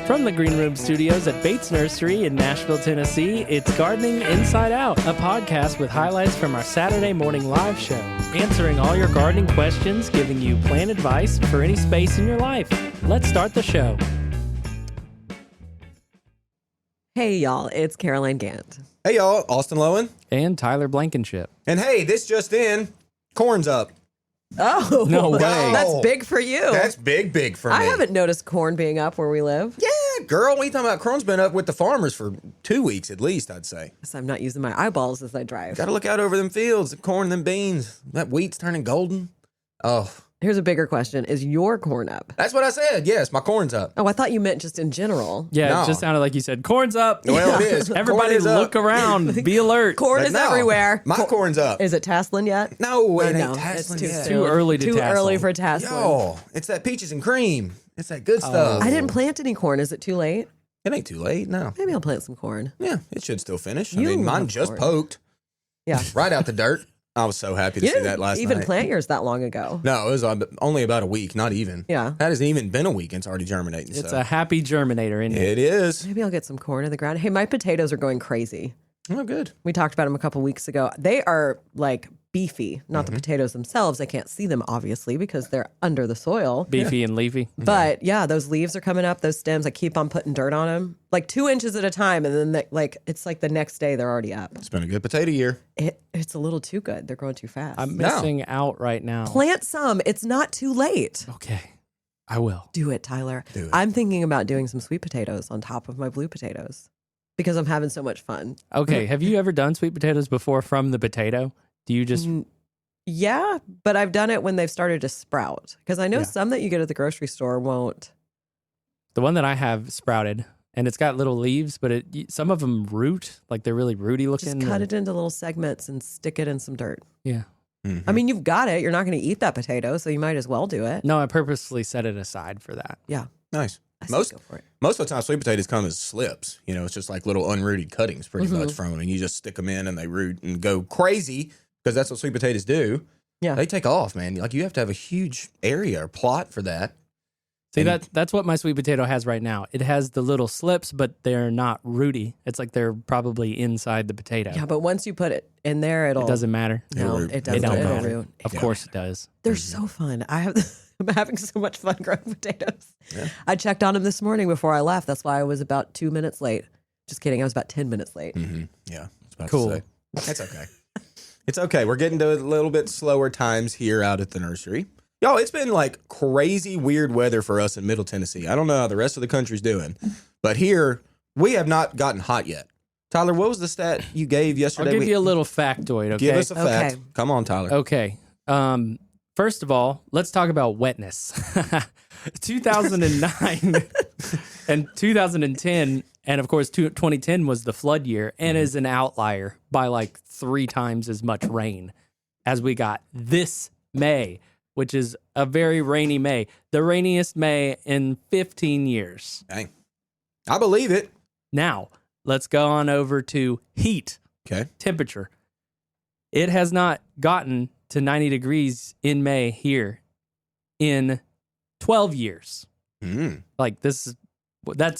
From the Green Room Studios at Bates Nursery in Nashville, Tennessee, it's Gardening Inside Out, a podcast with highlights from our Saturday morning live show, answering all your gardening questions, giving you plant advice for any space in your life. Let's start the show. Hey, y'all, it's Caroline Gant. Hey, y'all, Austin Lowen. And Tyler Blankenship. And hey, this just in, corn's up. Oh, No way. That's big for you. That's big for me. I haven't noticed corn being up where we live. Yeah, girl, what are you talking about? Corn's been up with the farmers for 2 weeks at least, I'd say. So I'm not using my eyeballs as I drive. Got to look out over them fields, the corn, them beans. That wheat's turning golden. Oh, Here's a bigger question. Is your corn up? that's what I said. Yes, my corn's up. Oh, I thought you meant just in general. Yeah, No. it just sounded like you said, corn's up. Well, it is. Everybody Corn is up. look around. Be alert. Corn But is no, everywhere. My corn's up. Is it tasseling yet? No, it No, ain't it's tasseling too yet. soon. Too early to Too tassel. early for tasseling. Yo, it's that peaches and cream. It's that good stuff. I didn't plant any corn. Is it too late? It ain't too late, no. Maybe I'll plant some corn. Yeah, it should still finish. You I mean, mine love just corn. poked Yeah. right out the dirt. I was so happy to You see that didn't last even night. plant yours that long ago. No, it was only about a week, not even. Yeah. That hasn't even been a week and it's already germinating. It's so. a happy germinator, isn't it? It is. Maybe I'll get some corn in the ground. Hey, my potatoes are going crazy. Oh, good. We talked about them a couple weeks ago. They are like beefy, not the potatoes themselves. I can't see them obviously because they're under the soil. Beefy and leafy. But yeah, those leaves are coming up, those stems. I keep on putting dirt on them, like 2 inches at a time. And then it's like the next day they're already up. It's been a good potato year. It's a little too good. They're growing too fast. I'm missing out right now. Plant some. It's not too late. Okay, I will. Do it, Tyler. Do it. I'm thinking about doing some sweet potatoes on top of my blue potatoes because I'm having so much fun. Okay, have you ever done sweet potatoes before from the potato? Do you just... Yeah, but I've done it when they've started to sprout because I know Yeah. some that you get at the grocery store won't. The one that I have sprouted, and it's got little leaves, but some of them root, like they're really rooty looking. Just cut it into little segments and stick it in some dirt. Yeah. I mean, you've got it. You're not going to eat that potato, so you might as well do it. No, I purposely set it aside for that. Yeah. Nice. I say Most go for it. of the time, sweet potatoes come as slips. You know, it's just like little unrooted cuttings pretty much from them. And you just stick them in and they root and go crazy because that's what sweet potatoes do. Yeah. They take off, man. Like you have to have a huge area or plot for that. See, And- that's what my sweet potato has right now. It has the little slips, but they're not rooty. It's like they're probably inside the potato. Yeah, but once you put it in there, It doesn't matter. No, root. it doesn't. It don't It'll matter. root. Of course it does. They're so fun. I'm having so much fun growing potatoes. Yeah. I checked on them this morning before I left. That's why I was about 2 minutes late. Just kidding. I was about 10 minutes late. Mm-hmm. Yeah. I was about Cool. to say. That's okay. It's okay. We're getting to a little bit slower times here out at the nursery. Y'all, it's been like crazy weird weather for us in Middle Tennessee. I don't know how the rest of the country's doing, but here we have not gotten hot yet. Tyler, what was the stat you gave I'll yesterday? give you a little factoid, okay? Give us a fact. Okay. Come on, Tyler. Okay. First of all, let's talk about wetness. 2009 and 2010, and of course 2010 was the flood year and is an outlier by like 3 times as much rain as we got this May, which is a very rainy May, the rainiest May in 15 years. Dang. I believe it. Now, let's go on over to heat. Okay. Temperature. It has not gotten to 90 degrees in May here in 12 years. Like that's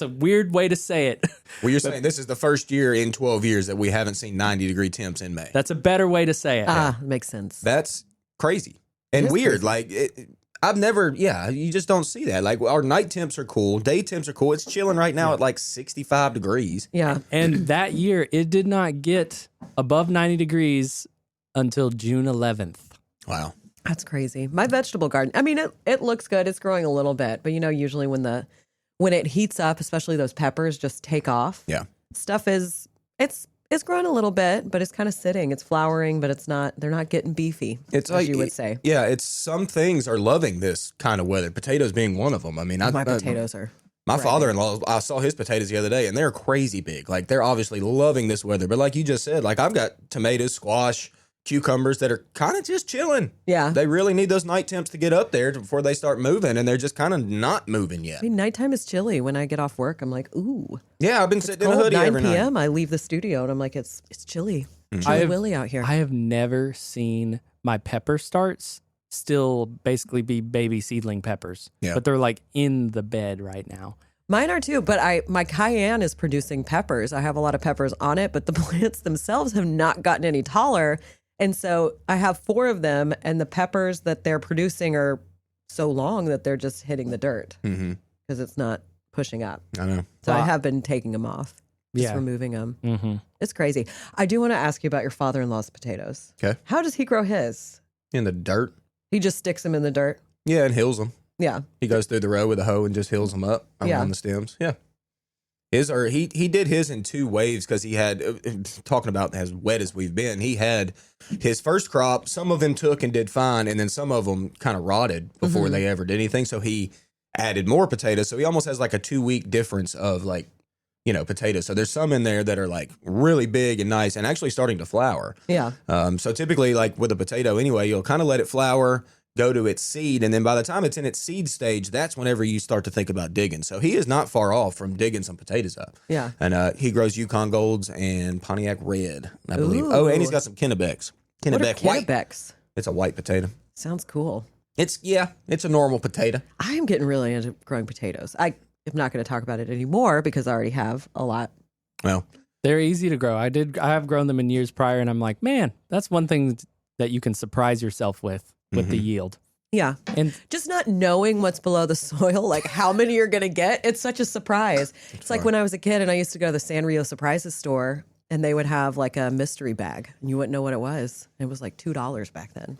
a weird way to say it. Well, you're saying this is the first year in 12 years that we haven't seen 90-degree temps in May. That's a better way to say it. Makes sense. That's crazy and is weird. crazy. Like I've never, you just don't see that. Like our night temps are cool, day temps are cool. It's chilling right now at like 65 degrees. Yeah. And that year it did not get above 90 degrees until June 11th. Wow. That's crazy. My vegetable garden, I mean, it looks good. It's growing a little bit, but usually when it heats up, especially those peppers just take off. Yeah. Stuff it's growing a little bit, but it's kind of sitting. It's flowering, but they're not getting beefy, It's as like you would say. Yeah, it's some things are loving this kind of weather. Potatoes being one of them. I mean, My potatoes are. My Right. father-in-law, I saw his potatoes the other day, and they're crazy big. Like they're obviously loving this weather. But like you just said, like I've got tomatoes, squash, cucumbers that are kind of just chilling. Yeah. They really need those night temps to get up there before they start moving, and they're just kind of not moving yet. I mean, nighttime is chilly. When I get off work, I'm like, ooh. Yeah, I've been sitting in a Cold, hoodie 9 every night. p.m. I leave the studio and I'm like, it's chilly. Chilly willy out here. I have never seen my pepper starts still basically be baby seedling peppers. Yeah. But they're like in the bed right now. Mine are too, but my cayenne is producing peppers. I have a lot of peppers on it, but the plants themselves have not gotten any taller. And so I have 4 of them, and the peppers that they're producing are so long that they're just hitting the dirt because it's not pushing up. I know. So I have been taking them off, just removing them. Mm-hmm. It's crazy. I do want to ask you about your father-in-law's potatoes. Okay. How does he grow his? In the dirt. He just sticks them in the dirt? Yeah, and hills them. Yeah. He goes through the row with a hoe and just hills them up on the stems. Yeah. He did his in 2 waves because he had, talking about as wet as we've been, he had his first crop. Some of them took and did fine, and then some of them kind of rotted before they ever did anything. So he added more potatoes. So he almost has like a 2-week difference of like, potatoes. So there's some in there that are like really big and nice and actually starting to flower. Yeah. So typically, like with a potato anyway, you'll kind of let it flower, go to its seed, and then by the time it's in its seed stage, that's whenever you start to think about digging. So he is not far off from digging some potatoes up. Yeah. And he grows Yukon Golds and Pontiac Red, I believe. Ooh. Oh, and he's got some Kennebecks. What are Kennebec white. Kennebecks? It's a white potato. Sounds cool. It's a normal potato. I am getting really into growing potatoes. I am not going to talk about it anymore because I already have a lot. Well, They're easy to grow. I have grown them in years prior, and I'm like, man, that's one thing that you can surprise yourself with the yield. Yeah. And Just not knowing what's below the soil, like how many you're going to get, it's such a surprise. It's like when I was a kid and I used to go to the Sanrio Surprises store and they would have like a mystery bag and you wouldn't know what it was. It was like $2 back then.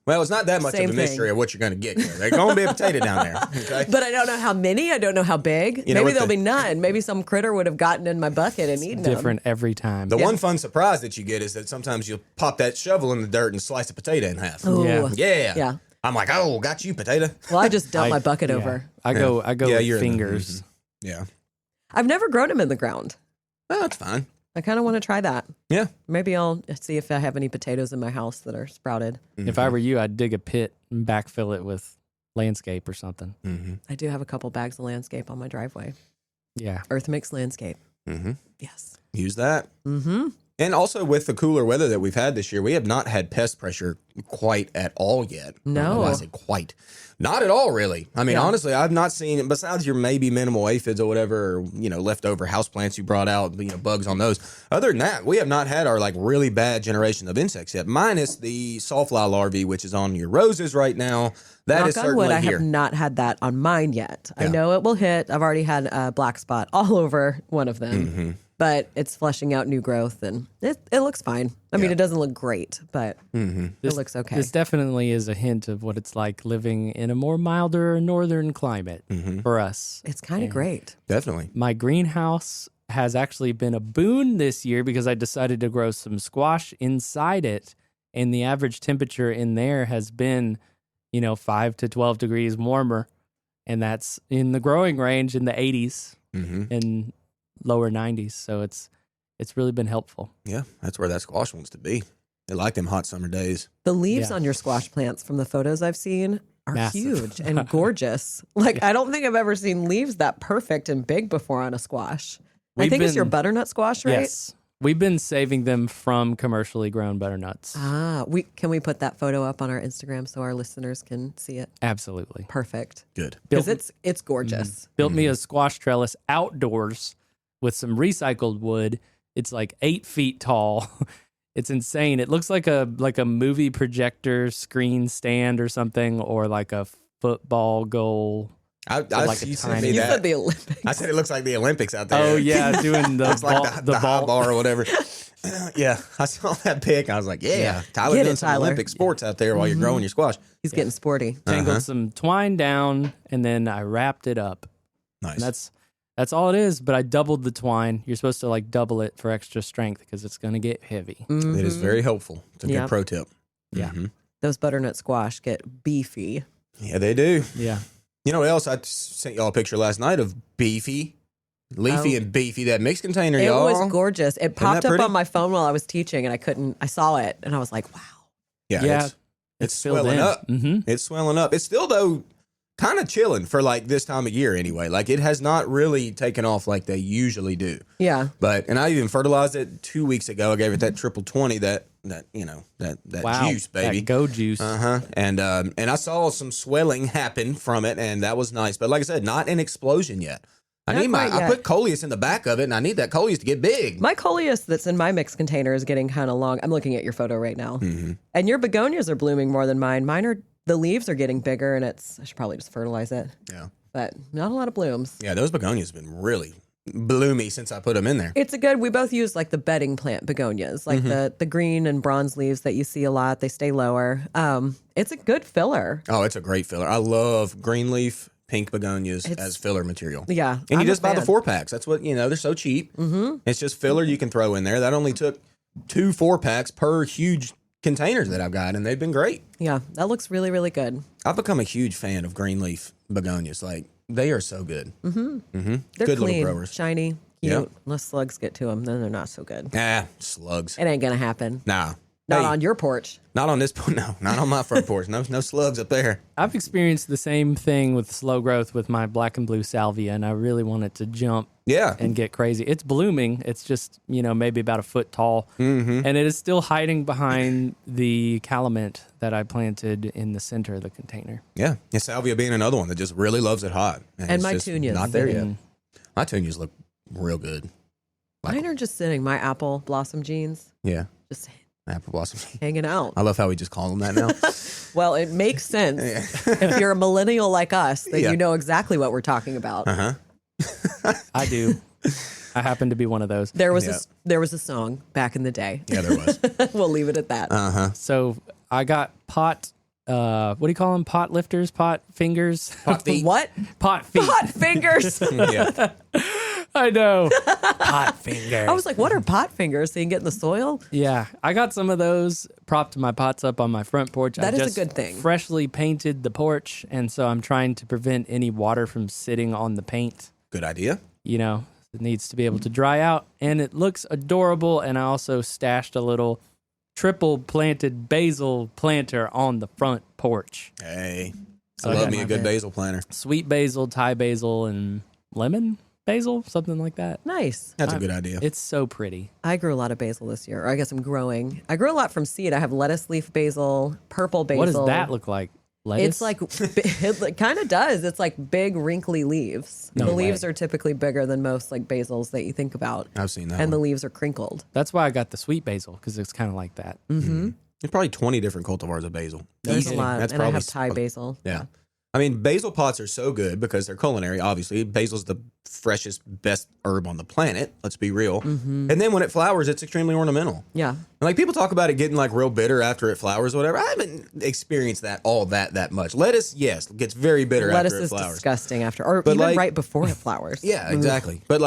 well, it's not that much Same of a mystery thing. of what you're going to get. There's going to be a potato down there. Okay. But I don't know how many. I don't know how big. know Maybe what there'll the- be none. Maybe some critter would have gotten in my bucket and eaten different every time. The one fun surprise that you get is that sometimes you'll pop that shovel in the dirt and slice a potato in half. them. Yeah. Ooh. Yeah. Yeah. I'm like, oh, got you, potato. Well, I just dumped my bucket over. I go Yeah, with you're in the- fingers. Yeah. I've never grown them in the ground. Well, that's fine. I kind of want to try that. Yeah. Maybe I'll see if I have any potatoes in my house that are sprouted. If I were you, I'd dig a pit and backfill it with landscape or something. Mm-hmm. I do have a couple bags of landscape on my driveway. Yeah. Earth Mix Landscape. Mm-hmm. Yes. Use that. Mm-hmm. And also with the cooler weather that we've had this year, we have not had pest pressure quite at all yet. No. I don't know why I say quite. Not at all, really. I mean, Yeah. honestly, I've not seen, besides your maybe minimal aphids or whatever, or, leftover houseplants you brought out, bugs on those. Other than that, we have not had our, like, really bad generation of insects yet, minus the sawfly larvae, which is on your roses right now. That is Knock on wood, certainly I here. have not had that on mine yet. I Yeah. know it will hit. I've already had a black spot all over one of them, but it's fleshing out new growth and it looks fine. I mean, Yeah. it doesn't look great, but it looks okay. This definitely is a hint of what it's like living in a more milder northern climate for us. It's kind of great. Definitely. My greenhouse has actually been a boon this year because I decided to grow some squash inside it, and the average temperature in there has been 5 to 12 degrees warmer, and that's in the growing range in the 80s and lower 90s. So it's really been helpful. Yeah, that's where that squash wants to be. They like them hot summer days. The leaves Yeah. on your squash plants from the photos I've seen are Massive. huge and gorgeous. Like, I don't think I've ever seen leaves that perfect and big before on a squash. I We've think it's your been- butternut squash, right? Yes. We've been saving them from commercially grown butternuts. Can we put that photo up on our Instagram so our listeners can see it? Absolutely. Perfect. Good. Because Built- it's gorgeous. Built me a squash trellis outdoors with some recycled wood. It's like 8 feet tall. It's insane. It looks like a movie projector screen stand or something, or like a football goal. I like a you sent tiny- me You that. said the Olympics. I said it looks like the Olympics out there. Oh yeah, doing the It's ball, like the the high ball. bar or whatever. Yeah, I saw that pic. I was like, yeah, Tyler Get doing it, some Tyler. Olympic sports out there while you're growing your squash. He's getting sporty. Tangled some twine down, and then I wrapped it up. Nice. And that's all it is. But I doubled the twine. You're supposed to like double it for extra strength because it's going to get heavy. It is very helpful. It's a Yep. good pro tip. Yeah. Those butternut squash get beefy. Yeah, they do. Yeah. You know what else? I sent y'all a picture last night of beefy, leafy, and beefy. That mix container, It y'all. was gorgeous. It popped that up pretty? on my phone while I was teaching, and I saw it, and I was like, wow. Yeah, it's filled swelling in. up. Mm-hmm. It's swelling up. It's still though kind of chilling for like this time of year anyway. Like it has not really taken off like they usually do. Yeah. And I even fertilized it 2 weeks ago. I gave it that triple 20, that Wow. juice, baby. That go juice. And I saw some swelling happen from it, and that was nice. But like I said, not an explosion yet. I put coleus in the back of it, and I need that coleus to get big. My coleus that's in my mixed container is getting kind of long. I'm looking at your photo right now. And your begonias are blooming more than mine. The leaves are getting bigger, and I should probably just fertilize it. Yeah. But not a lot of blooms. Yeah, those begonias have been really bloomy since I put them in there. We both use like the bedding plant begonias, like the green and bronze leaves that you see a lot. They stay lower. It's a good filler. Oh, it's a great filler. I love green leaf pink begonias as filler material. Yeah. And you just buy the 4-packs. That's what, they're so cheap. It's just filler you can throw in there. That only took 2 4-packs per huge containers that I've got, and they've been great. Yeah, that looks really, really good. I've become a huge fan of green leaf begonias. Like, they are so good. They're good clean, little growers. shiny, cute. Yeah. Unless slugs get to them, then they're not so good. Slugs. It ain't going to happen. Nah. Not on your porch. Not on this no, not on my front porch. No slugs up there. I've experienced the same thing with slow growth with my black and blue salvia, and I really want it to jump and get crazy. It's blooming. It's just, maybe about a foot tall. And it is still hiding behind the calumet that I planted in the center of the container. Yeah. And salvia being another one that just really loves it hot. And my just tunias. not there yet. My tunias look real good. Mine are just sitting, my apple blossom jeans. Yeah. Just Apple blossom. hanging out. I love how we just call them that now. Well, it makes sense. If you're a millennial like us, then you know exactly what we're talking about. I do. I happen to be one of those. There was a song back in the day. Yeah, there was. We'll leave it at that. So I got what do you call them? Pot lifters, pot fingers, Pot feet. What? pot feet. Pot fingers. Yeah. I know. Pot fingers. I was like, what are pot fingers? So you can get in the soil? Yeah, I got some of those, propped my pots up on my front porch. That I is a just good thing. Freshly painted the porch, and so I'm trying to prevent any water from sitting on the paint. Good idea. It needs to be able to dry out, and it looks adorable. And I also stashed a little triple planted basil planter on the front porch. Hey, So I I love got me a good basil planter. Sweet basil, Thai basil, and lemon basil, something like that. Nice. That's a good idea. It's so pretty. I grew a lot of basil this year. Or I guess I'm growing. I grew a lot from seed. I have lettuce leaf basil, purple basil. What does that look like? Lettuce? It's like, it kind of does. It's like big, wrinkly leaves. No the way. leaves are typically bigger than most like basils that you think about. I've seen that And the one. leaves are crinkled. That's why I got the sweet basil, because it's kind of like that. Mm-hmm. There's probably 20 different cultivars of basil. There's Easy. a lot. That's And I probably have Thai basil. Yeah. I mean, basil pots are so good because they're culinary, obviously. Basil's the freshest, best herb on the planet. Let's be real. And then when it flowers, it's extremely ornamental. Yeah. And like people talk about it getting like real bitter after it flowers or whatever. I haven't experienced that much. Lettuce, yes, gets very bitter Lettuce after it is flowers. disgusting after, or But even like- right before it flowers. Yeah, exactly. But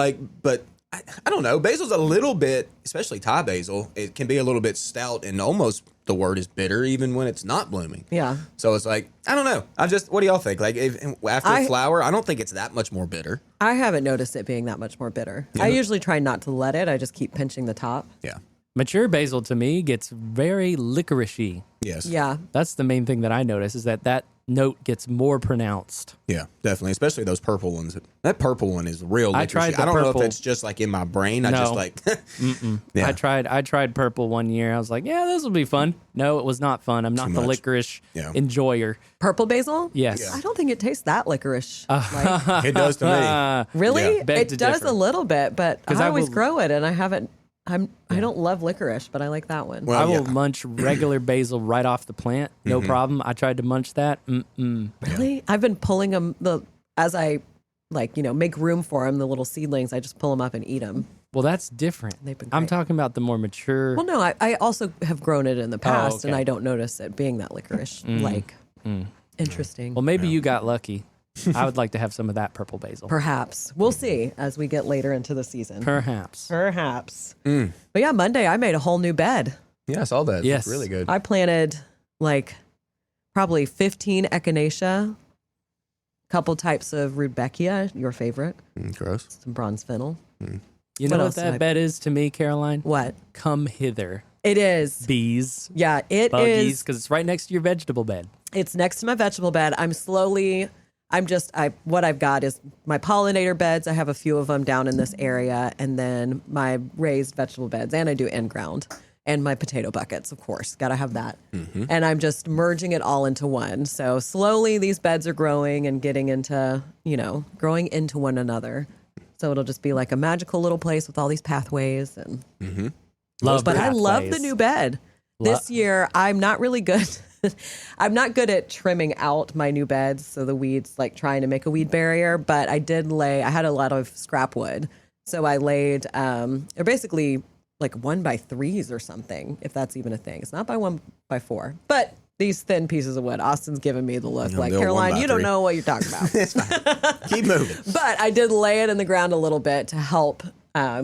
I don't know. Basil's a little bit, especially Thai basil, it can be a little bit stout and almost the word is bitter even when it's not blooming. Yeah. So it's like, I don't know. What do y'all think? Like after it flower, I don't think it's that much more bitter. I haven't noticed it being that much more bitter. I usually try not to let it. I just keep pinching the top. Yeah. Mature basil to me gets very licoricey. Yes. Yeah. That's the main thing that I notice, is that note gets more pronounced. Yeah, definitely. Especially those purple ones. That purple one is real. I tried the I don't know purple. if it's just like in my brain. I No. just like, yeah. I tried purple one year. I was like, yeah, this will be fun. No, it was not fun. I'm not Too the much. licorice Yeah. enjoyer. Purple basil? Yes. Yeah. I don't think it tastes that licorice. Like, it does to me. really? Yeah. Beg It to does differ. a little bit, but 'Cause I I always will- grow it and I haven't. I don't love licorice, but I like that one. Well, I will yeah. munch regular basil right off the plant. No problem. I tried to munch that. Really? I've been pulling them as I make room for them, the little seedlings. I just pull them up and eat them. Well, that's different. They've been I'm great. talking about the more mature. Well, no, I also have grown it in the past, and okay. I don't notice it being that licorice. Interesting. Well, maybe you got lucky. I would like to have some of that purple basil. Perhaps. We'll see as we get later into the season. Perhaps. Perhaps. But yeah, Monday I made a whole new bed. Yeah, I saw that. Yes. It's really good. I planted probably 15 echinacea, couple types of rudbeckia, your favorite, Gross. some bronze fennel. You What know what else did I- that bed is to me, Caroline? What? Come hither, It is. bees, Yeah, it buggies, is. because it's right next to your vegetable bed. It's next to my vegetable bed. What I've got is my pollinator beds. I have a few of them down in this area, and then my raised vegetable beds, and I do in ground, and my potato buckets, of course. Got to have that. And I'm just merging it all into one. So slowly these beds are growing and getting into, growing into one another. So it'll just be like a magical little place with all these pathways. And Love But I love the pathways. new bed. This year, I'm not really good. I'm not good at trimming out my new beds, so the weeds, like trying to make a weed barrier. But I had a lot of scrap wood. So I laid, they're basically like 1x3s or something, if that's even a thing. It's not by 1x4. But these thin pieces of wood, Austin's giving me the look like, they're Caroline, you don't 1x3. know what you're talking about. It's fine. Keep moving. But I did lay it in the ground a little bit to help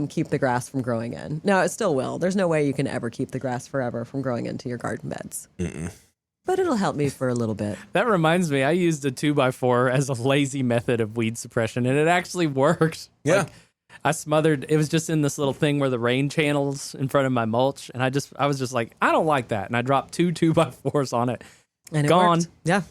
keep the grass from growing in. No, it still will. There's no way you can ever keep the grass forever from growing into your garden beds. But it'll help me for a little bit. That reminds me, I used a 2x4 as a lazy method of weed suppression, and it actually worked. Yeah. Like, I smothered, it was just in this little thing where the rain channels in front of my mulch, and I was just like, I don't like that. And I dropped 2x4s on it. And it Gone. worked. Yeah.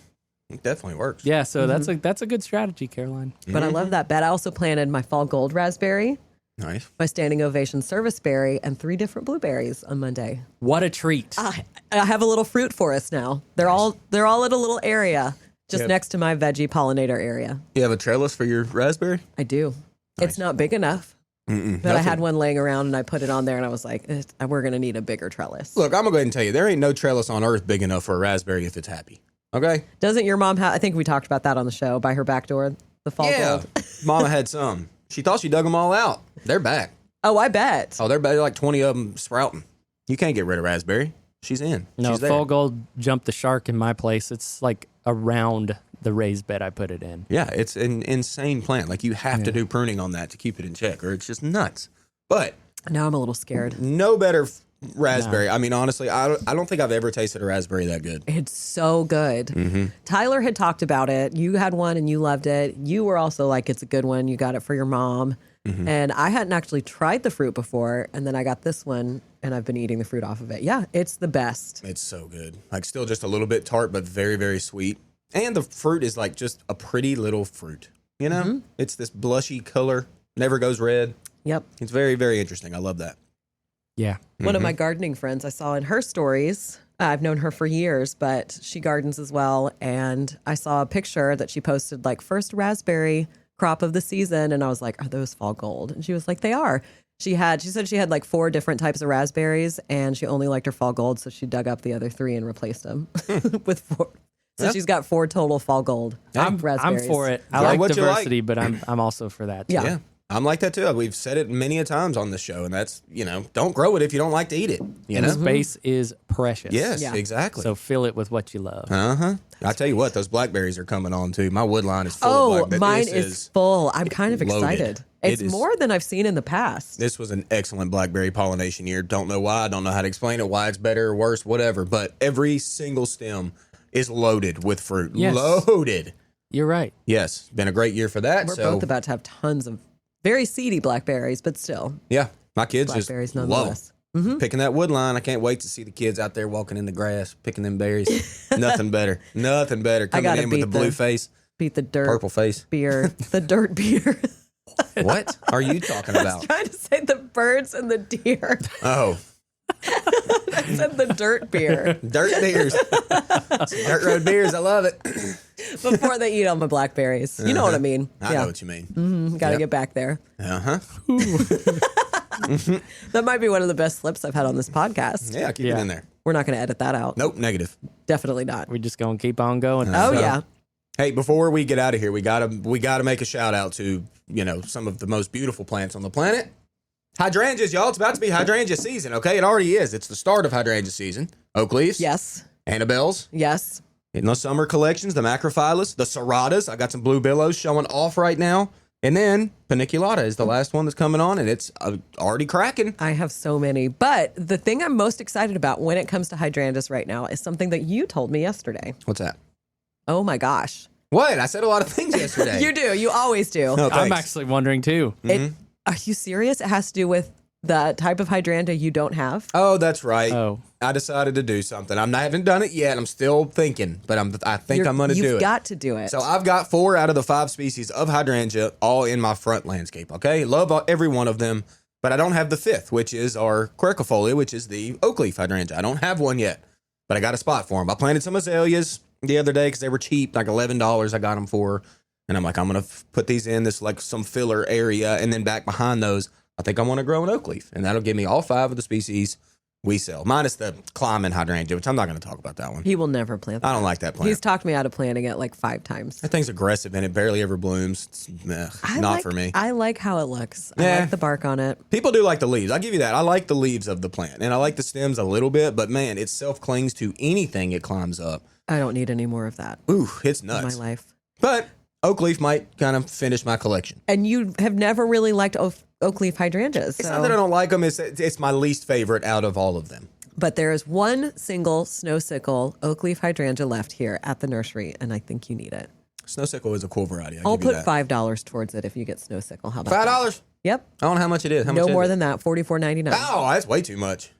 It definitely works. Yeah, so that's a good strategy, Caroline. But I love that bed. I also planted my fall gold raspberry, Nice. my standing ovation service berry, and 3 different blueberries on Monday. What a treat. I have a little fruit forest now. They're all in a little area just Yep. next to my veggie pollinator area. You have a trellis for your raspberry? I do. It's not big enough. But I had one laying around and I put it on there and I was like, we're going to need a bigger trellis. Look, I'm going to go ahead and tell you, there ain't no trellis on earth big enough for a raspberry if it's happy. Okay? Doesn't your mom have, I think we talked about that on the show, by her back door, the fall gold? Mama had some. She thought she dug them all out. They're back. Oh, I bet. Oh, they're back, like 20 of them sprouting. You can't get rid of raspberry. She's in. No, She's there. Fall Gold jumped the shark in my place. It's like around the raised bed I put it in. Yeah, it's an insane plant. Like, you have to do pruning on that to keep it in check, or it's just nuts. But Now I'm a little scared. no better raspberry. I mean, honestly, I don't think I've ever tasted a raspberry that good. It's so good. Tyler had talked about it. You had one and you loved it. You were also like, it's a good one. You got it for your mom. And I hadn't actually tried the fruit before. And then I got this one and I've been eating the fruit off of it. Yeah, it's the best. It's so good. Like, still just a little bit tart, but very, very sweet. And the fruit is like just a pretty little fruit. You know? It's this blushy color, never goes red. Yep. It's very, very interesting. I love that. Yeah. One of my gardening friends I saw in her stories, I've known her for years, but she gardens as well. And I saw a picture that she posted, like, first raspberry crop of the season. And I was like, are those fall gold? And she was like, they are. She said she had like 4 different types of raspberries and she only liked her fall gold. So she dug up the other 3 and replaced them with 4. So she's got 4 total fall gold I'm raspberries. for it. I Yeah, like what you diversity, but I'm also for that. Too. Yeah. I'm like that too. We've said it many a times on this show, and that's, don't grow it if you don't like to eat it. You And know? space is precious. Yes, Yeah. exactly. So fill it with what you love. I tell you what, those blackberries are coming on too. My wood line is full of Oh, blackberries. mine This is full. I'm kind of loaded. excited. It It's is- more than I've seen in the past. This was an excellent blackberry pollination year. Don't know why. Don't know how to explain it, why it's better or worse, whatever. But every single stem is loaded with fruit. Yes. Loaded. You're right. Yes, been a great year for that. We're so, both about to have tons of very seedy blackberries, but still yeah, my kids just blackberries love nonetheless. picking that wood line. I can't wait to see the kids out there walking in the grass, picking them berries. Nothing better. Nothing better. Coming gotta in with the beat blue the- face, Beat the dirt purple face. beer, the dirt beer. What are you talking I about? was trying to say the birds and the deer. Oh, I said the dirt beer dirt beers. Dirt road beers. I love it. before they eat all my blackberries. You know what I mean? I know what you mean. Got to Yep. get back there. Uh huh. That might be one of the best slips I've had on this podcast. Yeah, keep it Yeah. in there. We're not going to edit that out. Nope, negative. Definitely not. We're just going to keep on going. Oh, So- yeah. Hey, before we get out of here, we gotta make a shout out to some of the most beautiful plants on the planet. Hydrangeas, y'all. It's about to be hydrangea season. Okay, it already is. It's the start of hydrangea season. Oak leaves, Yes. Annabelles, Yes. in the summer collections, the macrophyllus, the serratas. I got some blue billows showing off right now, and then paniculata is the last one that's coming on, and it's already cracking. I have so many. But the thing I'm most excited about when it comes to hydrangeas right now is something that you told me yesterday. What's that? Oh, my gosh. What? I said a lot of things yesterday. You do. You always do. No, I'm thanks. actually wondering too. Are you serious? It has to do with the type of hydrangea you don't have? Oh, that's right. Oh. I decided to do something. I haven't done it yet. I'm still thinking, but I think I'm going to do it. You've got to do it. So I've got 4 out of the 5 species of hydrangea all in my front landscape. Okay, love every one of them, but I don't have the 5th, which is our quercifolia, which is the oak leaf hydrangea. I don't have one yet, but I got a spot for them. I planted some azaleas the other day because they were cheap, like $11. I got them for And I'm like, I'm going to put these in this like some filler area. And then back behind those, I think I want to grow an oak leaf. And that'll give me all 5 of the species we sell, minus the climbing hydrangea, which I'm not going to talk about that one. He will never plant that. I don't like that plant. He's talked me out of planting it like 5 times. That thing's aggressive and it barely ever blooms. It's not for me. I like how it looks. Yeah. I like the bark on it. People do like the leaves. I'll give you that. I like the leaves of the plant. And I like the stems a little bit, but man, it self-clings to anything it climbs up. I don't need any more of that Ooh, it's in nuts. my life. But oak leaf might kind of finish my collection. And you have never really liked oak leaf hydrangeas. It's So. not that I don't like them. It's my least favorite out of all of them. But there is one single snow sickle oak leaf hydrangea left here at the nursery, and I think you need it. Snow sickle is a cool variety. I'll give you put that. $5 towards it if you get snow sickle. How about that? $5? Yep. I don't know how much it is. How much No is more it? than that. $44.99. Oh, that's way too much.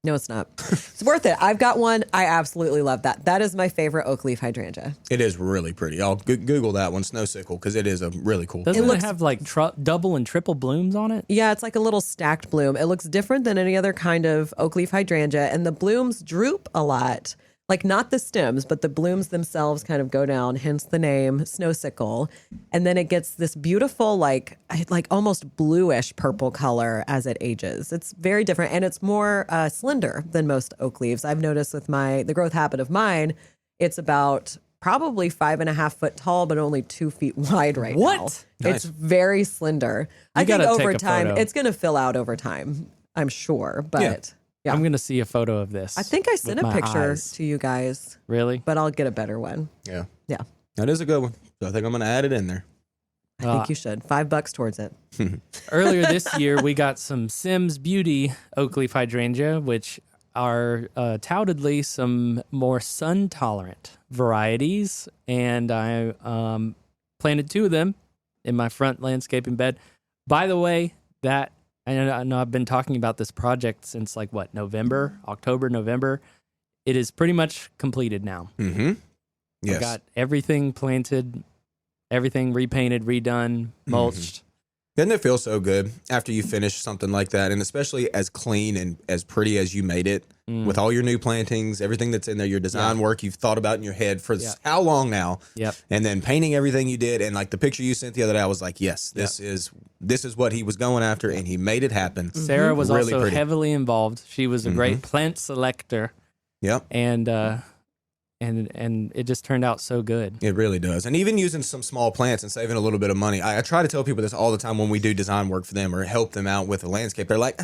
No, it's not. It's worth it. I've got one. I absolutely love that. That is my favorite oak leaf hydrangea. It is really pretty. I'll Google that one, snow sickle, because it is a really cool. Doesn't plant. it have like double and triple blooms on it? Yeah, it's like a little stacked bloom. It looks different than any other kind of oak leaf hydrangea, and the blooms droop a lot. Like not the stems, but the blooms themselves kind of go down, hence the name snow sickle. And then it gets this beautiful, like almost bluish purple color as it ages. It's very different, and it's more slender than most oak leaves. I've noticed with the growth habit of mine, it's about probably 5.5 foot tall, but only 2 feet wide right now. What? Nice. It's very slender. I think gotta over take a time, photo. it's going to fill out over time, I'm sure. But yeah. I'm going to see a photo of this. I think I sent with a my picture eyes. to you guys, Really? but I'll get a better one. Yeah, Yeah, that is a good one. So I think I'm going to add it in there. I think you should. $5 towards it. Earlier this year, we got some Sims Beauty oak leaf hydrangea, which are toutedly some more sun tolerant varieties. And I planted 2 of them in my front landscaping bed. By the way, I know I've been talking about this project since October, November. It is pretty much completed now. Mm-hmm. Yes. I got everything planted, everything repainted, redone, mulched. Doesn't it feel so good after you finish something like that? And especially as clean and as pretty as you made it with all your new plantings, everything that's in there, your design work you've thought about in your head for how long now? Yep. And then painting everything you did. And like the picture you sent the other day, I was like, yes, this is what he was going after. And he made it happen. Sarah was Really also pretty. heavily involved. She was a great plant selector. Yep. And it just turned out so good. It really does. And even using some small plants and saving a little bit of money. I try to tell people this all the time when we do design work for them or help them out with a landscape. They're like,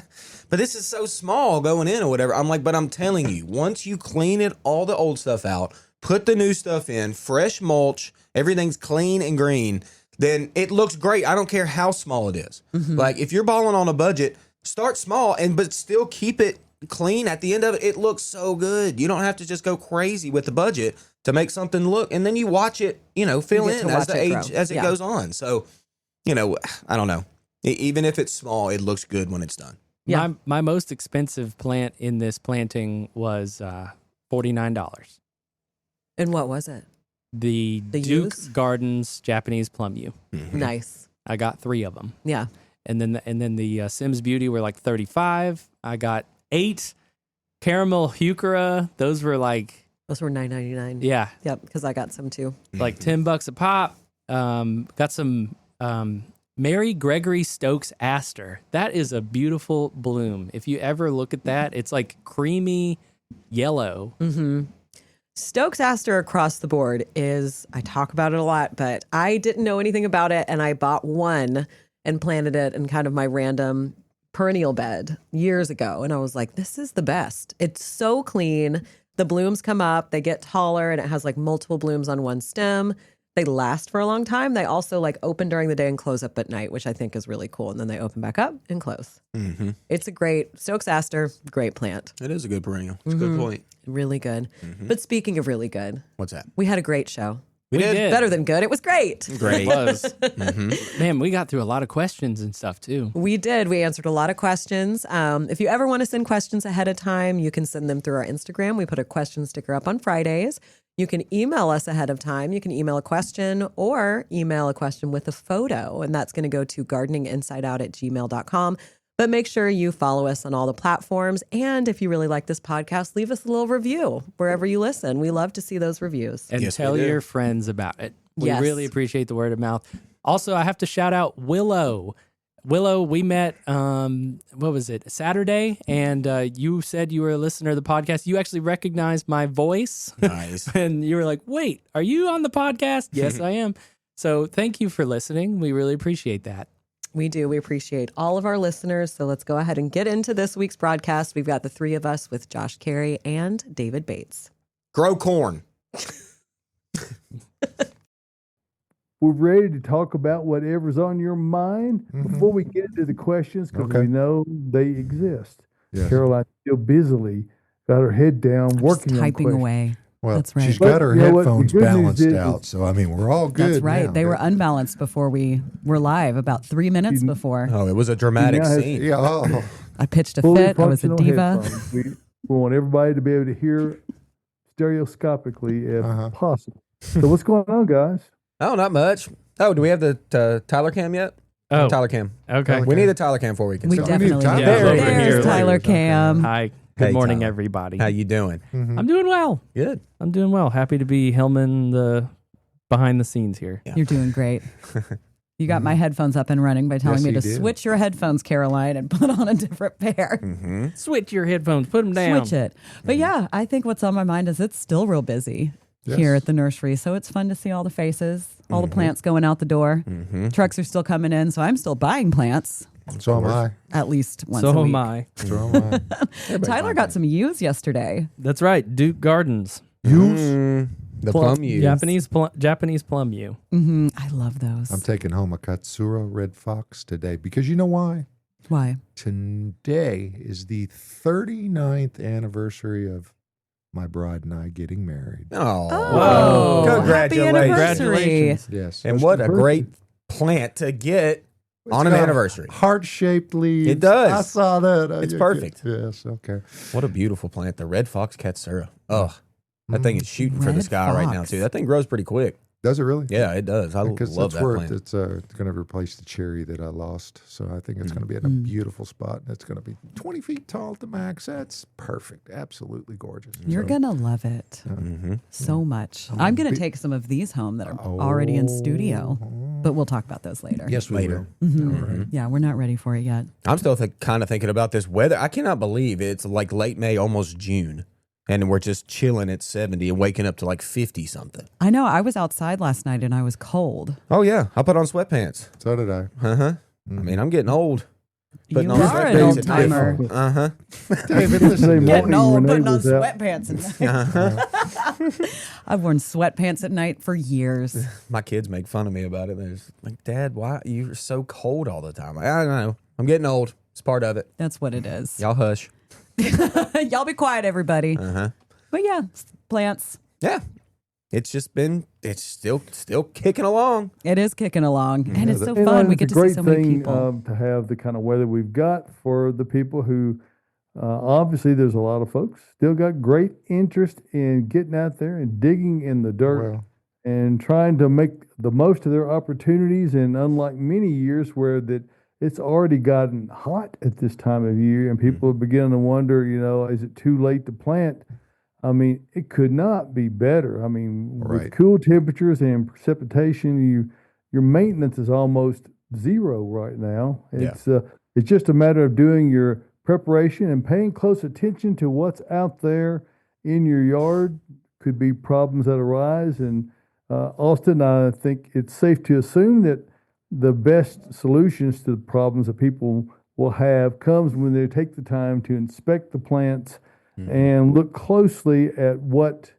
but this is so small going in or whatever. I'm like, but I'm telling you, once you clean it, all the old stuff out, put the new stuff in, fresh mulch, everything's clean and green, then it looks great. I don't care how small it is. Like if you're balling on a budget, start small but still keep it clean. At the end of it, it looks so good. You don't have to just go crazy with the budget to make something look, and then you watch it, fill get in to as watch the it age grow. as it goes on. So, I don't know. Even if it's small, it looks good when it's done. Yeah. My most expensive plant in this planting was $49. And what was it? The Duke youth? Gardens Japanese plum yew. Nice. I got 3 of them. Yeah. And then the Sims Beauty were like $35. I got 8 caramel heuchera. Those were like Those were $9.99. yeah, Yep, because I got some too. like $10 a pop. Got some Mary Gregory Stokes aster. That is a beautiful bloom. If you ever look at that, it's like creamy yellow. Stokes aster across the board I talk about it a lot, but I didn't know anything about it, and I bought one and planted it in kind of my random perennial bed years ago. And I was like, this is the best. It's so clean. The blooms come up, they get taller, and it has like multiple blooms on one stem. They last for a long time. They also like open during the day and close up at night, which I think is really cool. And then they open back up and close. It's a great Stokes aster, great plant. It is a good perennial. It's a good point. Really good. But speaking of really good, What's that? we had a great show. We did. Better than good. It was great. Great. It was. Man, we got through a lot of questions and stuff too. We did. We answered a lot of questions. If you ever want to send questions ahead of time, you can send them through our Instagram. We put a question sticker up on Fridays. You can email us ahead of time. You can email a question or email a question with a photo. And that's going to go to gardeninginsideout@gmail.com. But make sure you follow us on all the platforms. And if you really like this podcast, leave us a little review wherever you listen. We love to see those reviews. And Yes, we tell do. your friends about it. We Yes. really appreciate the word of mouth. Also, I have to shout out Willow. Willow, we met, what was it, Saturday? And you said you were a listener of the podcast. You actually recognized my voice. Nice. And you were like, wait, are you on the podcast? Yes, I am. So thank you for listening. We really appreciate that. We do. We appreciate all of our listeners. So let's go ahead and get into this week's broadcast. We've got the three of us with Josh Carey and David Bates. Grow corn. We're ready to talk about whatever's on your mind before we get into the questions, because we know they exist. Yes. Caroline's still busily got her head down working on typing questions. away. Well, That's right. she's got her But you know what? The headphones good news balanced is- out, so I mean, we're all good. That's right. now. They were unbalanced before we were live, about 3 minutes before. Oh, it was a dramatic Now has- scene. Yeah. Oh, I pitched a Fully fit. I was a functional diva. headphones. We want everybody to be able to hear stereoscopically if possible. So what's going on, guys? Oh, not much. Oh, do we have the Tyler cam yet? Oh, Tyler cam. okay. We need a Tyler cam before we can We start. definitely Tyler. do. Yeah, over There's here. Tyler Okay. Cam. Hi. Good Hey, morning, Tyler. everybody. How you doing? I'm doing well. Good. I'm doing well. Happy to be helming the behind the scenes here. Yeah. You're doing great. You got my headphones up and running by telling Yes, me he to did. switch your headphones, Caroline, and put on a different pair. Mm-hmm. Switch your headphones. Put them down. Switch it. But yeah, I think what's on my mind is it's still real busy here at the nursery. So it's fun to see all the faces, all the plants going out the door. Trucks are still coming in. So I'm still buying plants so am I. at least once So a week. am I. So am I. Tyler got some yews yesterday. That's right. Duke Gardens. The plum yew. Japanese plum yew. I love those. I'm taking home a Katsura Red Fox today because you know why? Why? Today is the 39th anniversary of my bride and I getting married. Oh, Oh, happy congratulations! anniversary. Congratulations. Yes. And what a great plant to get on an got anniversary. Heart-shaped leaves. It does. I saw that. It's perfect. Yes. Okay. What a beautiful plant, the Red Fox Katsura. Oh, that thing is shooting for the Red sky right now Fox. too. That thing grows pretty quick. Does it really? Yeah, it does. I Because love that's that where plant. it's going to replace the cherry that I lost. So I think it's going to be in a beautiful spot. And it's going to be 20 feet tall at the max. That's perfect. Absolutely gorgeous. You're So- going to love it so much. I'm going to take some of these home that are already in studio, but we'll talk about those later. Yes, we Later. will. Yeah, we're not ready for it yet. I'm still kind of thinking about this weather. I cannot believe it's like late May, almost June, and we're just chilling at 70 and waking up to like 50 something. I know. I was outside last night and I was cold. Oh yeah, I put on sweatpants. So did I. I mean, I'm getting old. Putting You on are an sweatpants old at night. timer. Uh-huh. David, listen. Getting old, putting on was out. sweatpants. I've worn sweatpants at night for years. My kids make fun of me about it. They're just like, Dad, why you're so cold all the time? I don't know. I'm getting old. It's part of it. That's what it is. Y'all hush. Y'all be quiet, everybody. Uh-huh. But yeah, plants. Yeah. It's still kicking along. It is kicking along, and it's so And fun. We it's get a to see great so many thing people. to have the kind of weather we've got for the people who, obviously, there's a lot of folks still got great interest in getting out there and digging in the dirt Well, and trying to make the most of their opportunities. And unlike many years where that it's already gotten hot at this time of year, and people are beginning to wonder, is it too late to plant? I mean, it could not be better. I mean, Right. with cool temperatures and precipitation, your maintenance is almost zero right now. It's just a matter of doing your preparation and paying close attention to what's out there in your yard. Could be problems that arise. And Austin, I think it's safe to assume that the best solutions to the problems that people will have comes when they take the time to inspect the plants and look closely at what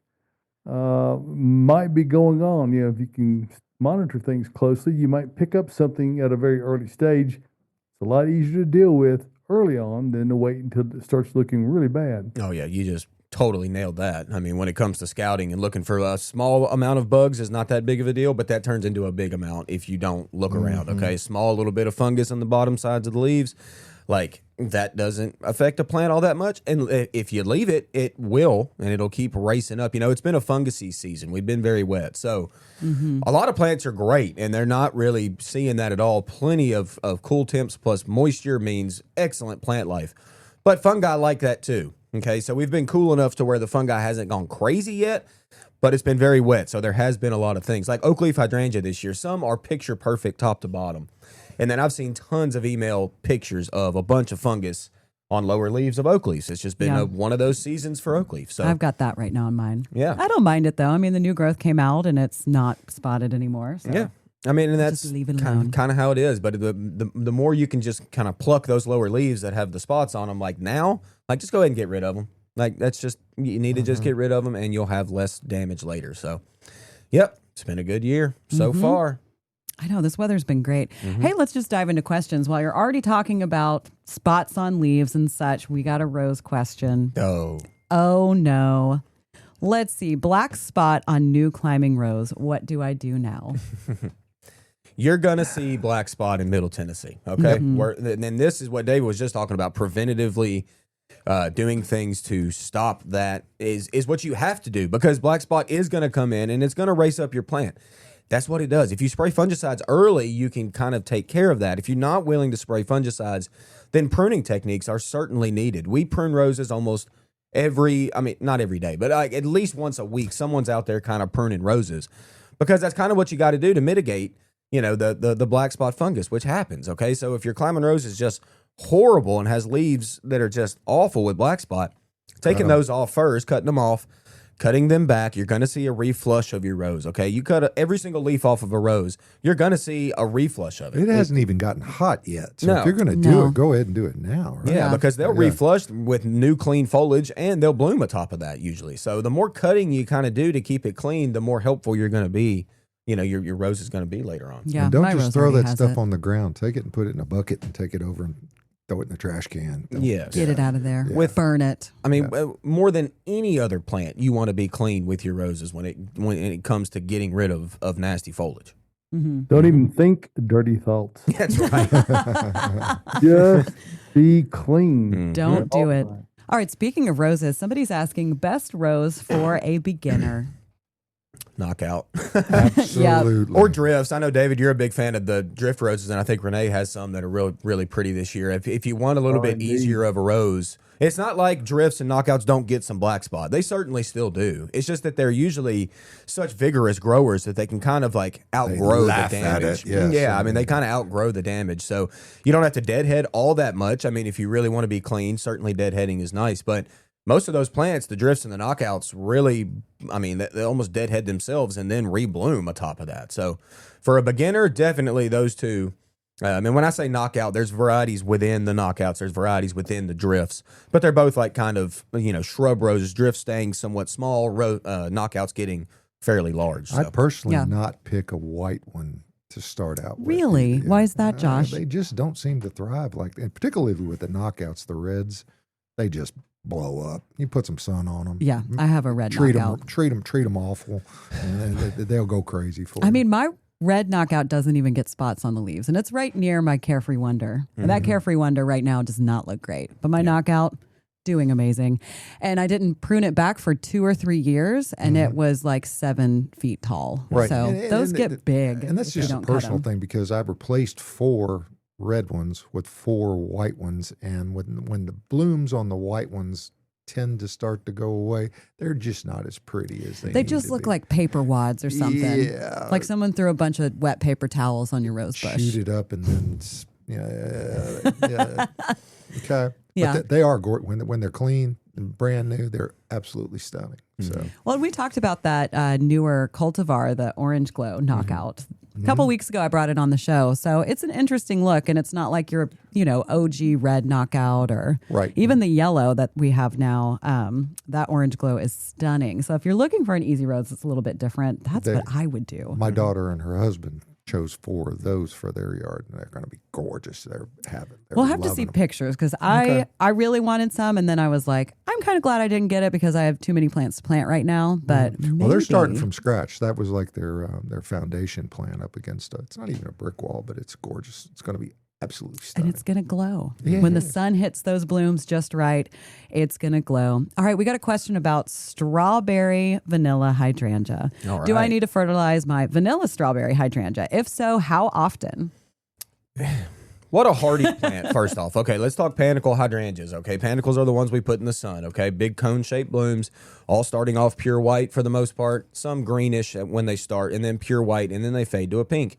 might be going on. If you can monitor things closely, you might pick up something at a very early stage. It's a lot easier to deal with early on than to wait until it starts looking really bad. Oh yeah, you just totally nailed that. I mean, when it comes to scouting and looking for a small amount of bugs is not that big of a deal, but that turns into a big amount if you don't look around, okay? Small little bit of fungus on the bottom sides of the leaves, like that doesn't affect a plant all that much. And if you leave it, it will, and it'll keep racing up. It's been a fungusy season. We've been very wet. So a lot of plants are great, and they're not really seeing that at all. Plenty of cool temps plus moisture means excellent plant life. But fungi like that too. Okay, so we've been cool enough to where the fungi hasn't gone crazy yet, but it's been very wet. So there has been a lot of things like oak leaf hydrangea this year. Some are picture perfect top to bottom. And then I've seen tons of email pictures of a bunch of fungus on lower leaves of oak leaves. It's just been one of those seasons for oak leaf. So I've got that right now in mine. Yeah. I don't mind it though. I mean, the new growth came out and it's not spotted anymore. So. Yeah. I mean, and that's Just leave it alone. kind of how it is. But the more you can just kind of pluck those lower leaves that have the spots on them, like now, like just go ahead and get rid of them. Like that's just, you need to just get rid of them and you'll have less damage later. So, yep, it's been a good year so far. I know this weather's been great. Hey, let's just dive into questions. While you're already talking about spots on leaves and such, we got a rose question. Oh no. Let's see. Black spot on new climbing rose. What do I do now? You're going to see black spot in Middle Tennessee, okay? And this is what David was just talking about, preventatively doing things to stop that is what you have to do, because black spot is going to come in and it's going to race up your plant. That's what it does. If you spray fungicides early, you can kind of take care of that. If you're not willing to spray fungicides, then pruning techniques are certainly needed. We prune roses almost not every day, but like at least once a week, someone's out there kind of pruning roses, because that's kind of what you got to do to mitigate, the black spot fungus, which happens. Okay. So if your climbing rose is just horrible and has leaves that are just awful with black spot, taking those off first, cutting them off, cutting them back, you're going to see a reflush of your rose. Okay. You cut every single leaf off of a rose, you're going to see a reflush of it. It hasn't even gotten hot yet. So No. if you're going to do it, go ahead and do it now. Right? Yeah, because they'll reflush with new clean foliage and they'll bloom atop of that usually. So the more cutting you kind of do to keep it clean, the more helpful you're going to be. Your rose is going to be later on. Yeah, And don't my just rose throw already that has stuff it. on the ground. Take it and put it in a bucket and take it over and throw it in the trash can. Yes. Get it out of there. With- Burn it. I mean, more than any other plant, you want to be clean with your roses when it comes to getting rid of nasty foliage. Don't even think dirty thoughts. That's right. Just be clean. Don't do it. All right. Speaking of roses, somebody's asking best rose for a beginner. Knockout. Absolutely. Or drifts. I know, David, you're a big fan of the drift roses, and I think Renee has some that are really, really pretty this year. If you want a little bit easier of a rose, it's not like drifts and knockouts don't get some black spot. They certainly still do. It's just that they're usually such vigorous growers that they can kind of like outgrow the laugh at damage. it, yes. Yeah, I mean, they kind of outgrow the damage. So you don't have to deadhead all that much. I mean, if you really want to be clean, certainly deadheading is nice, but most of those plants, the drifts and the knockouts, really, I mean, they almost deadhead themselves and then rebloom atop of that. So for a beginner, definitely those two. I mean, when I say knockout, there's varieties within the knockouts. There's varieties within the drifts. But they're both like kind of, shrub roses, drifts staying somewhat small, knockouts getting fairly large. So. I'd personally not pick a white one to start out with. Really? Why is that, Josh? They just don't seem to thrive and particularly with the knockouts, the reds, they just blow up. You put some sun on them. Yeah, I have a red treat knockout. Treat them awful, and they'll go crazy for you. I mean, my red knockout doesn't even get spots on the leaves, and it's right near my Carefree Wonder. And that Carefree Wonder right now does not look great, but my knockout doing amazing. And I didn't prune it back for 2 or 3 years, and it was like 7 feet tall. Right. So And those get big, and that's if you just a don't cut personal 'em. thing, because I've replaced 4 red ones with 4 white ones, and when the blooms on the white ones tend to start to go away, they're just not as pretty as they They need just to look be. like paper wads or something. Yeah. Like someone threw a bunch of wet paper towels on your rose bush. Shoot it up and then yeah. Okay. Yeah. But they are when they're clean and brand new, they're absolutely stunning. So Well, we talked about that newer cultivar, the Orange Glow knockout. A couple weeks ago, I brought it on the show. So it's an interesting look, and it's not like your, OG red knockout or Right. even the yellow that we have now. That Orange Glow is stunning. So if you're looking for an easy rose that's a little bit different, that's what I would do. my daughter and her husband chose 4 of those for their yard, and they're going to be gorgeous. They're We'll have to see them. pictures because I really wanted some, and then I was like, I'm kind of glad I didn't get it because I have too many plants to plant right now. But Well, they're starting maybe. from scratch. That was like their foundation plan up against. It's not even a brick wall, but it's gorgeous. It's going to be absolutely And stunning. it's going to glow. Yeah. When the sun hits those blooms just right, it's going to glow. All right, we got a question about strawberry vanilla hydrangea. All Do I right. need to fertilize my vanilla strawberry hydrangea? If so, how often? What a hardy plant, first off. Okay, let's talk panicle hydrangeas. Okay, panicles are the ones we put in the sun. Okay, big cone-shaped blooms, all starting off pure white for the most part, some greenish when they start, and then pure white, and then they fade to a pink.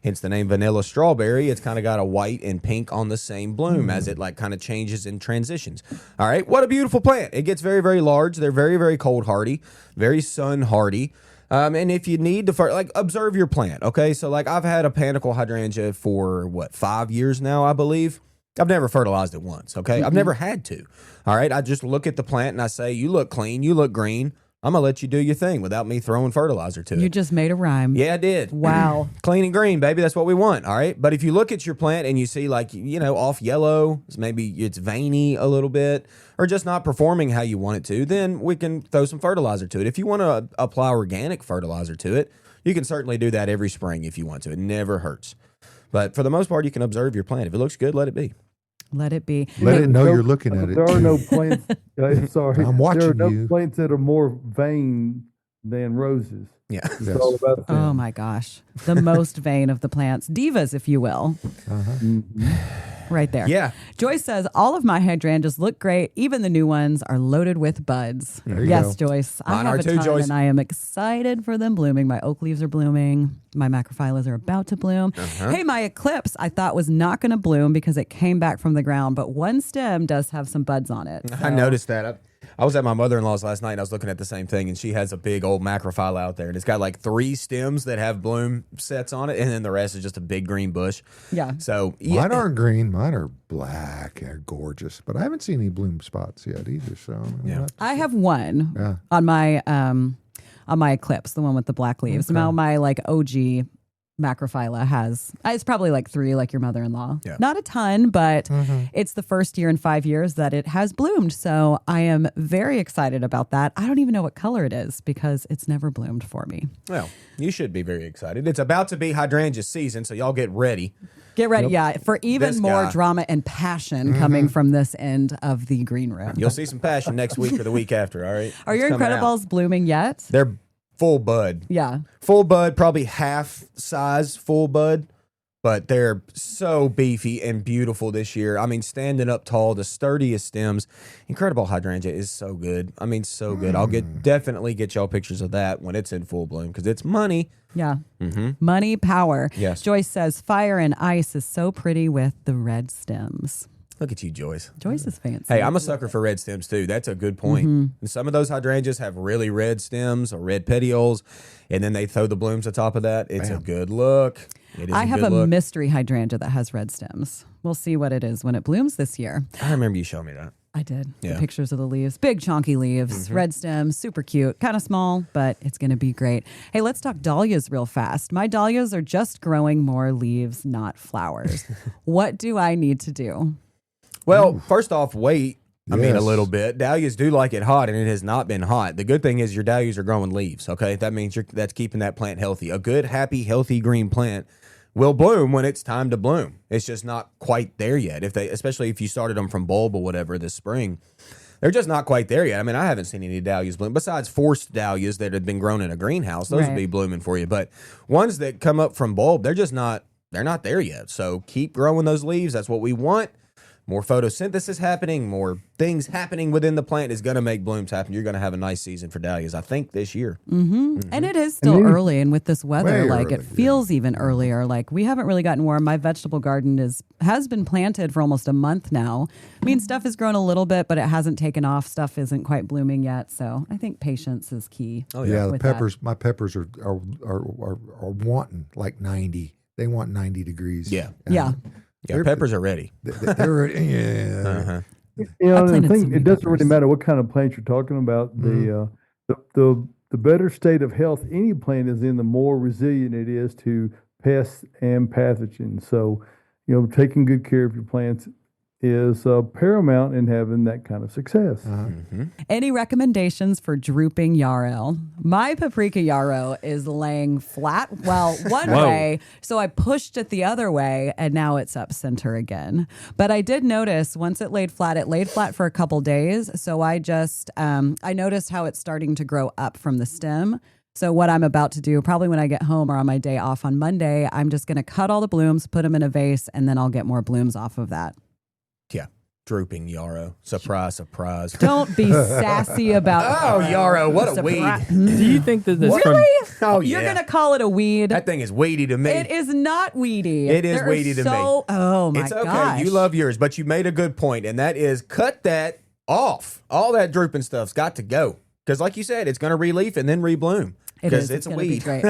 Hence the name vanilla strawberry. It's kind of got a white and pink on the same bloom as it like kind of changes and transitions. All right, what a beautiful plant. It gets very, very large. They're very, very cold hardy, very sun hardy. And if you need to, observe your plant, okay? So, I've had a panicle hydrangea for, 5 years now, I believe. I've never fertilized it once, okay? I've never had to, all right? I just look at the plant and I say, you look clean, you look green. I'm going to let you do your thing without me throwing fertilizer to it. You just made a rhyme. Yeah, I did. Wow. Clean and green, baby. That's what we want, all right? But if you look at your plant and you see, off yellow, maybe it's veiny a little bit, or just not performing how you want it to, then we can throw some fertilizer to it. If you want to apply organic fertilizer to it, you can certainly do that every spring if you want to. It never hurts. But for the most part, you can observe your plant. If it looks good, let it be. Let it be. Let it know you're looking at it. There are no plants. Sorry, I'm watching there are no you. plants that are more vain than roses. Yeah. It's Yes. all about them. Oh my gosh. The most vain of the plants. Divas, if you will. Right there. Yeah. Joyce says, all of my hydrangeas look great. Even the new ones are loaded with buds. There you Yes, go. Joyce. Mine I have are a too, ton, Joyce. and I am excited for them blooming. My oak leaves are blooming. My macrophyllus are about to bloom. Hey, my eclipse I thought was not going to bloom because it came back from the ground, but one stem does have some buds on it. I noticed that. I was at my mother-in-law's last night and I was looking at the same thing, and she has a big old macrophylla out there, and it's got 3 stems that have bloom sets on it, and then the rest is just a big green bush. Yeah. So yeah. Mine aren't green. Mine are black. They're gorgeous. But I haven't seen any bloom spots yet either. So Yeah. I have one Yeah. on my eclipse, the one with the black leaves. Now my OG macrophylla has, it's probably 3 like your mother-in-law. Yeah. Not a ton, but it's the first year in 5 years that it has bloomed. So I am very excited about that. I don't even know what color it is because it's never bloomed for me. Well, you should be very excited. It's about to be hydrangea season, so y'all get ready. Get ready, yeah, for even This more guy. drama and passion coming from this end of the green room. You'll see some passion next week or the week after, all right? Are your It's coming out. Incredibles blooming yet? They're full bud. Yeah. Full bud, probably half size full bud, but they're so beefy and beautiful this year. I mean, standing up tall, the sturdiest stems. Incredible hydrangea is so good. I mean, so good. I'll definitely get y'all pictures of that when it's in full bloom because it's money. Yeah. Money, power. Yes. Joyce says fire and ice is so pretty with the red stems. Look at you, Joyce. Joyce is fancy. Hey, I'm a sucker for red stems too. That's a good point. And some of those hydrangeas have really red stems or red petioles, and then they throw the blooms atop of that. It's a good look. It is I have good a look. mystery hydrangea that has red stems. We'll see what it is when it blooms this year. I remember you showing me that. I did. Yeah. The pictures of the leaves. Big chunky leaves, red stems, super cute. Kind of small, but it's going to be great. Hey, let's talk dahlias real fast. My dahlias are just growing more leaves, not flowers. What do I need to do? Well, first off, wait. I mean, a Yes. little bit. Dahlias do like it hot, and it has not been hot. The good thing is your dahlias are growing leaves. Okay, that means that's keeping that plant healthy. A good, happy, healthy green plant will bloom when it's time to bloom. It's just not quite there yet. Especially if you started them from bulb or whatever this spring, they're just not quite there yet. I mean, I haven't seen any dahlias bloom besides forced dahlias that have been grown in a greenhouse. Those Right. will be blooming for you. But ones that come up from bulb, they're just not. They're not there yet. So keep growing those leaves. That's what we want. More photosynthesis happening, more things happening within the plant is going to make blooms happen. You're going to have a nice season for dahlias, I think, this year. And it is still then- early, and with this weather, Way it early, feels even earlier. We haven't really gotten warm. My vegetable garden has been planted for almost a month now. I mean, stuff has grown a little bit, but it hasn't taken off. Stuff isn't quite blooming yet, so I think patience is key. Oh, Yeah, the with that. peppers. My peppers are wanting 90. They want 90 degrees. Yeah. And Yeah. Yeah, They're- peppers are ready. They're yeah. Uh-huh. You know, I and planted the so thing, many it doesn't really peppers. matter what kind of plant you're talking about. The better state of health any plant is in, the more resilient it is to pests and pathogens. So, taking good care of your plants is paramount in having that kind of success. Any recommendations for drooping yarrow? My paprika yarrow is laying flat, one Whoa. way, so I pushed it the other way, and now it's up center again. But I did notice once it laid flat for a couple days, so I just, I noticed how it's starting to grow up from the stem. So what I'm about to do, probably when I get home or on my day off on Monday, I'm just going to cut all the blooms, put them in a vase, and then I'll get more blooms off of that. Yeah. Drooping Yarrow. Surprise, surprise. Don't be sassy about Oh, Yarrow, what a weed. Do you think that this Really? Oh, yeah. You're going to call it a weed? That thing is weedy to me. It is not weedy. It is There are weedy to me. Oh, my It's okay. gosh. You love yours, but you made a good point, and that is cut that off. All that drooping stuff's got to go. Because like you said, it's going to re-leaf and then rebloom. It is. Because it's a gonna be weed. Great.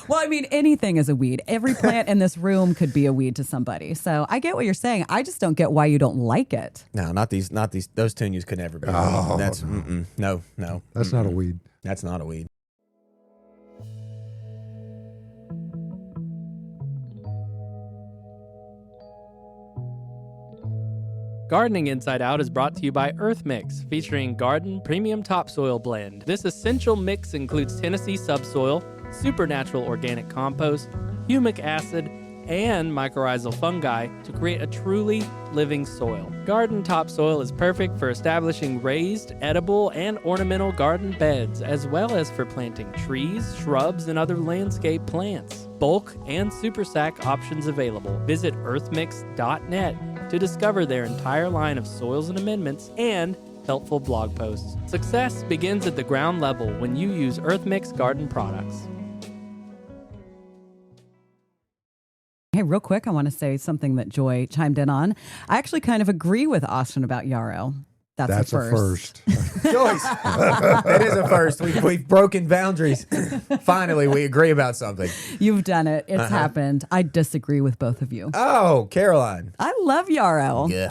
Well, I mean, anything is a weed. Every plant in this room could be a weed to somebody. So I get what you're saying. I just don't get why you don't like it. No, not these. Those tunias could never be. A Oh, weed. That's no. That's not a weed. That's not a weed. Gardening Inside Out is brought to you by Earth Mix, featuring Garden Premium Topsoil Blend. This essential mix includes Tennessee subsoil, supernatural organic compost, humic acid, and mycorrhizal fungi to create a truly living soil. Garden topsoil is perfect for establishing raised, edible, and ornamental garden beds, as well as for planting trees, shrubs, and other landscape plants. Bulk and super sack options available. Visit earthmix.net to discover their entire line of soils and amendments and helpful blog posts. Success begins at the ground level when you use EarthMix garden products. Hey, real quick, I want to say something that Joy chimed in on. I actually kind of agree with Austin about Yarrow. That's a first. Joyce, that is a first. We've broken boundaries. Finally, we agree about something. You've done it. It's happened. I disagree with both of you. Oh, Caroline. I love Yarrow. Yeah.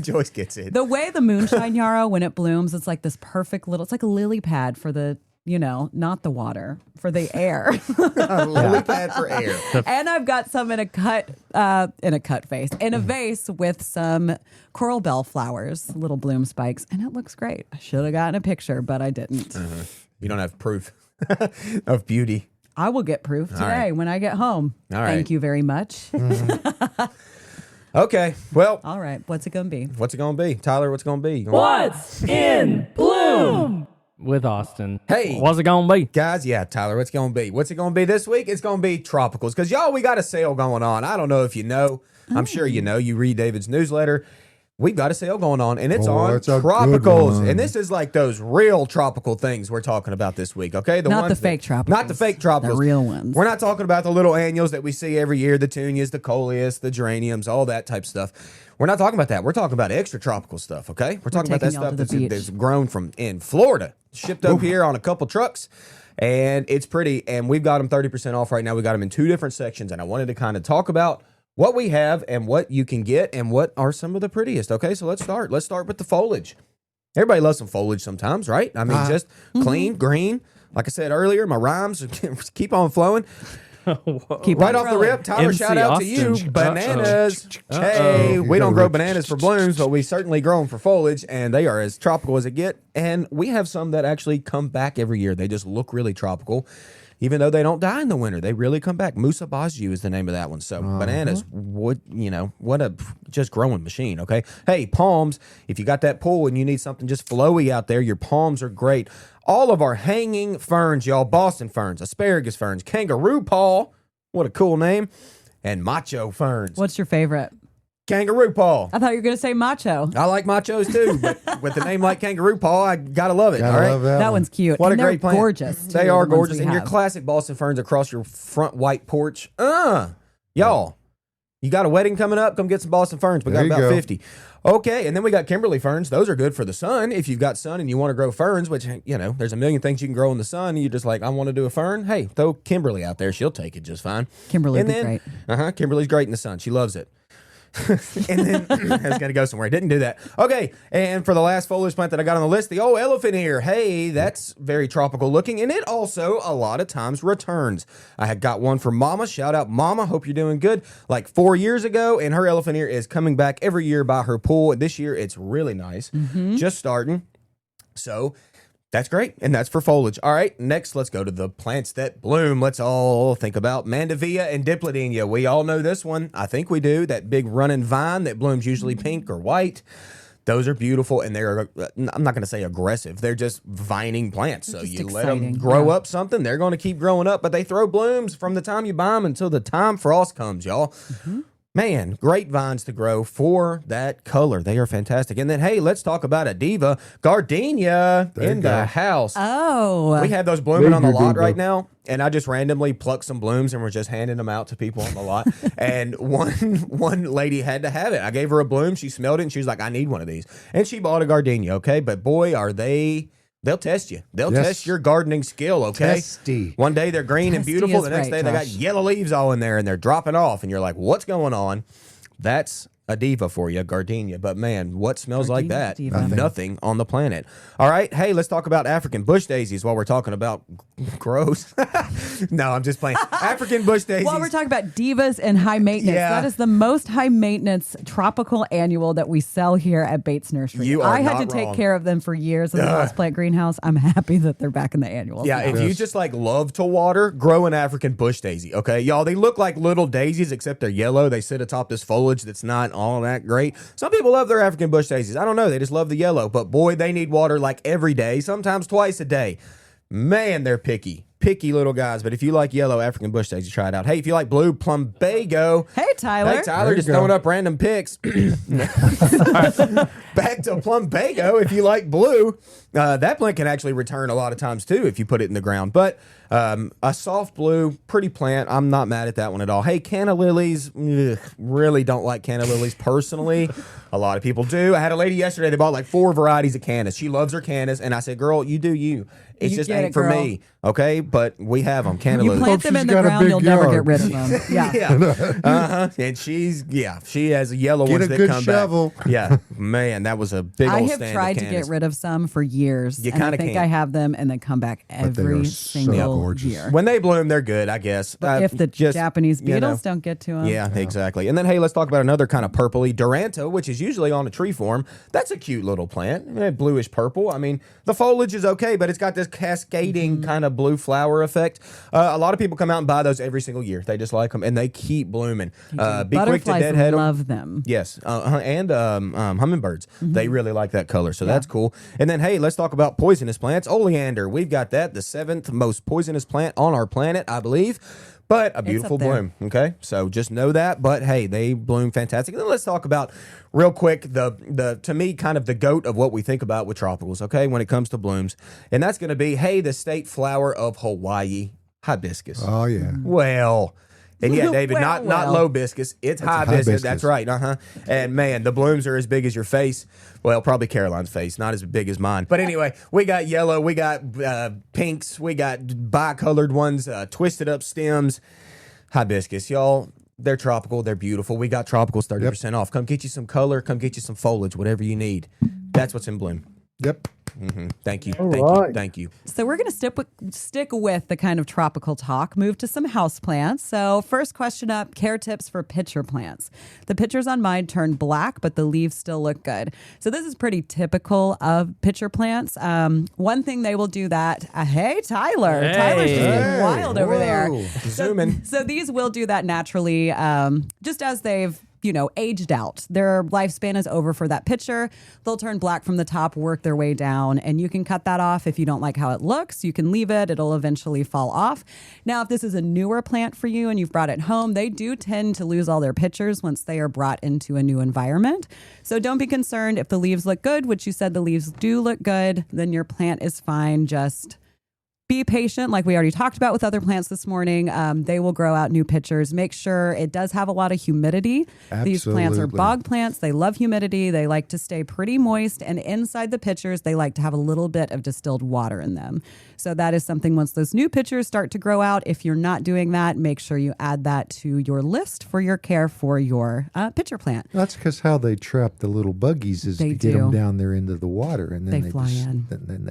Joyce gets it. The way the moonshine yarrow, when it blooms, it's like this perfect little, it's like a lily pad for the, not the water, for the air. A lily pad for air. And I've got some in a vase, in a vase with some coral bell flowers, little bloom spikes, and it looks great. I should have gotten a picture, but I didn't. You don't have proof of beauty. I will get proof today right. when I get home. All right. Thank you very much. Okay, well, All right, what's it going to be? what's it going to be? Tyler, what's it going to be? What's in bloom? With Austin. Hey. What's it going to be? Guys, yeah, Tyler, what's it going to be? What's it going to be this week? It's going to be tropicals. Because, y'all, we got a sale going on. I don't know if you know. I'm sure you know. You read David's newsletter. We've got a sale going on, and it's on it's a good tropicals. one. And this is like those real tropical things we're talking about this week, okay? Not the fake tropicals. Not the fake tropicals. The real ones. We're not talking about the little annuals that we see every year, the tunias, the coleus, the geraniums, all that type stuff. We're not talking about that. We're talking about extra tropical stuff, okay? We're talking about that taking y'all stuff to the that's beach. grown from in Florida, shipped up here on a couple trucks. And it's pretty, and we've got them 30% off right now. We got them in two different sections, and I wanted to kind of talk about what we have and what you can get and what are some of the prettiest. Okay, so let's start. Let's start with the foliage. Everybody loves some foliage sometimes, right? I mean, just clean, green. Like I said earlier, my rhymes keep on flowing. Keep Right on off the rolling. rip, Tyler, MC shout out to you. Austin. Bananas. Hey, we don't grow bananas for blooms, but we certainly grow them for foliage, and they are as tropical as it get. And we have some that actually come back every year. They just look really tropical. Even though they don't die in the winter, they really come back. Musa Baju is the name of that one. So bananas, what a just growing machine, okay? Hey, palms, if you got that pool and you need something just flowy out there, your palms are great. All of our hanging ferns, y'all, Boston ferns, asparagus ferns, kangaroo paw, what a cool name, and macho ferns. What's your favorite? Kangaroo paw. I thought you were going to say macho. I like machos too, but with a name like kangaroo paw, I gotta love it. Gotta all right. love That one's cute. What and a great they're plant. gorgeous. They too, are the ones gorgeous. we And your have. classic Boston ferns across your front white porch. Y'all, you got a wedding coming up? Come get some Boston ferns. We got There you about go. 50. Okay, and then we got Kimberly ferns. Those are good for the sun. If you've got sun and you want to grow ferns, which, there's a million things you can grow in the sun. And you're just like, I want to do a fern. Hey, throw Kimberly out there. She'll take it just fine. Kimberly and would be then, great. Kimberly's great in the sun. She loves it. And then I was going to go somewhere. Didn't do that. Okay. And for the last foliage plant that I got on the list, the old elephant ear. Hey, that's very tropical looking. And it also a lot of times returns. I had got one for Mama. Shout out Mama. Hope you're doing good. Like 4 years ago. And her elephant ear is coming back every year by her pool. This year it's really nice. Just starting. So that's great. And that's for foliage. All right. Next, let's go to the plants that bloom. Let's all think about Mandevilla and Dipladenia. We all know this one. I think we do. That big running vine that blooms usually pink or white. Those are beautiful, and they're, I'm not going to say aggressive. They're just vining plants. So just you let them exciting, grow yeah. up something, they're going to keep growing up, but they throw blooms from the time you buy them until the time frost comes, y'all. Mm-hmm. Man, great vines to grow for that color. They are fantastic. And then, hey, let's talk about a diva, gardenia in the house. Oh. We have those blooming on the Major lot diva. right now, and I just randomly plucked some blooms and we're just handing them out to people on the lot. And one lady had to have it. I gave her a bloom. She smelled it and she was like, I need one of these. And she bought a gardenia, okay? But boy, are they... They'll test you. They'll Yes. test your gardening skill, okay? Testy. One day they're green and Testy beautiful. is The next right, day they got Josh. yellow leaves all in there and they're dropping off. And you're like, what's going on? That's a diva for you, gardenia. But man, what smells like Gardenia that? diva. Nothing on the planet. All right. Hey, let's talk about African bush daisies while we're talking about gross. No, I'm just playing. African bush daisies. Well, we're talking about divas and high maintenance. Yeah. That is the most high maintenance tropical annual that we sell here at Bates Nursery. You are I had not to take wrong. care of them for years in the houseplant greenhouse. I'm happy that they're back in the annual. Yeah, if you just like love to water, grow an African bush daisy. Okay, y'all, they look like little daisies except they're yellow. They sit atop this foliage that's not all that great. Some people love their African bush daisies. I don't know, they just love the yellow. But boy, they need water like every day, sometimes twice a day. Man, they're picky little guys. But if you like yellow African bush daisy, try it out. Hey, if you like blue plumbago. Hey, Tyler. Hey, Tyler, There you just go. throwing up random picks. Back to plumbago. If you like blue, that plant can actually return a lot of times too if you put it in the ground. But a soft blue, pretty plant. I'm not mad at that one at all. Hey, canna lilies. Really don't like canna lilies personally. A lot of people do. I had a lady yesterday that bought like 4 varieties of cannas. She loves her cannas, and I said, "Girl, you do you. It's You just get ain't it, for girl. me, okay?" But we have them, canna You lilies. plant them she's in the got a ground, big you'll never yard. get rid of them. Yeah. Yeah. And she has yellow Get ones a that good come shovel. back. Yeah, man, that was a big I old have stand tried of to get cannas. rid of some for years. You and I kinda think can't. I have them and they come back they are every so single gorgeous. year. When they bloom, they're good, I guess. If the Just, Japanese you know. beetles don't get to them. Yeah, exactly. And then, hey, let's talk about another kind of purpley Duranto, which is usually on a tree form. That's a cute little plant, bluish purple. I mean, the foliage is okay, but it's got this cascading kind of blue flower effect. A lot of people come out and buy those every single year. They just like them, and they keep blooming. Be quick to Butterflies deadhead them. love them. Yes, and hummingbirds. They really like that color, so that's cool. And then, hey, let's talk about poisonous plants. Oleander, we've got that, the 7th most poisonous plant on our planet, I believe. But a beautiful there. bloom, okay? So just know that. But hey, they bloom fantastic. And then let's talk about real quick the to me kind of the goat of what we think about with tropicals, okay? When it comes to blooms, and that's going to be the state flower of Hawaii, hibiscus. Oh yeah. Well. And yeah, David, Well, not well. low biscus. It's hibiscus. hibiscus. That's right. And man, the blooms are as big as your face. Well, probably Caroline's face, not as big as mine. But anyway, we got yellow, we got pinks, we got bicolored ones, twisted up stems. Hibiscus, y'all. They're tropical. They're beautiful. We got tropicals 30% off. Come get you some color. Come get you some foliage. Whatever you need. That's what's in bloom. Yep. Thank you. All Thank you. right. Thank you. So we're going to stick with the kind of tropical talk, move to some houseplants. So first question up, care tips for pitcher plants. The pitchers on mine turn black, but the leaves still look good. So this is pretty typical of pitcher plants. One thing they will do that, hey, Tyler. Hey. Tyler's just getting wild over there. Whoa. Zoom in. So these will do that naturally, just as they've aged out. Their lifespan is over for that pitcher. They'll turn black from the top, work their way down, and you can cut that off if you don't like how it looks. You can leave it. It'll eventually fall off. Now, if this is a newer plant for you and you've brought it home, they do tend to lose all their pitchers once they are brought into a new environment. So don't be concerned if the leaves look good, which you said the leaves do look good, then your plant is fine. Just be patient, like we already talked about with other plants this morning. They will grow out new pitchers. Make sure it does have a lot of humidity. These plants are Absolutely. bog plants. They love humidity. They like to stay pretty moist. And inside the pitchers, they like to have a little bit of distilled water in them. So that is something once those new pitchers start to grow out, if you're not doing that, make sure you add that to your list for your care for your pitcher plant. That's because how they trap the little buggies is They to get them do. down there into the water, and then They they fly in. Then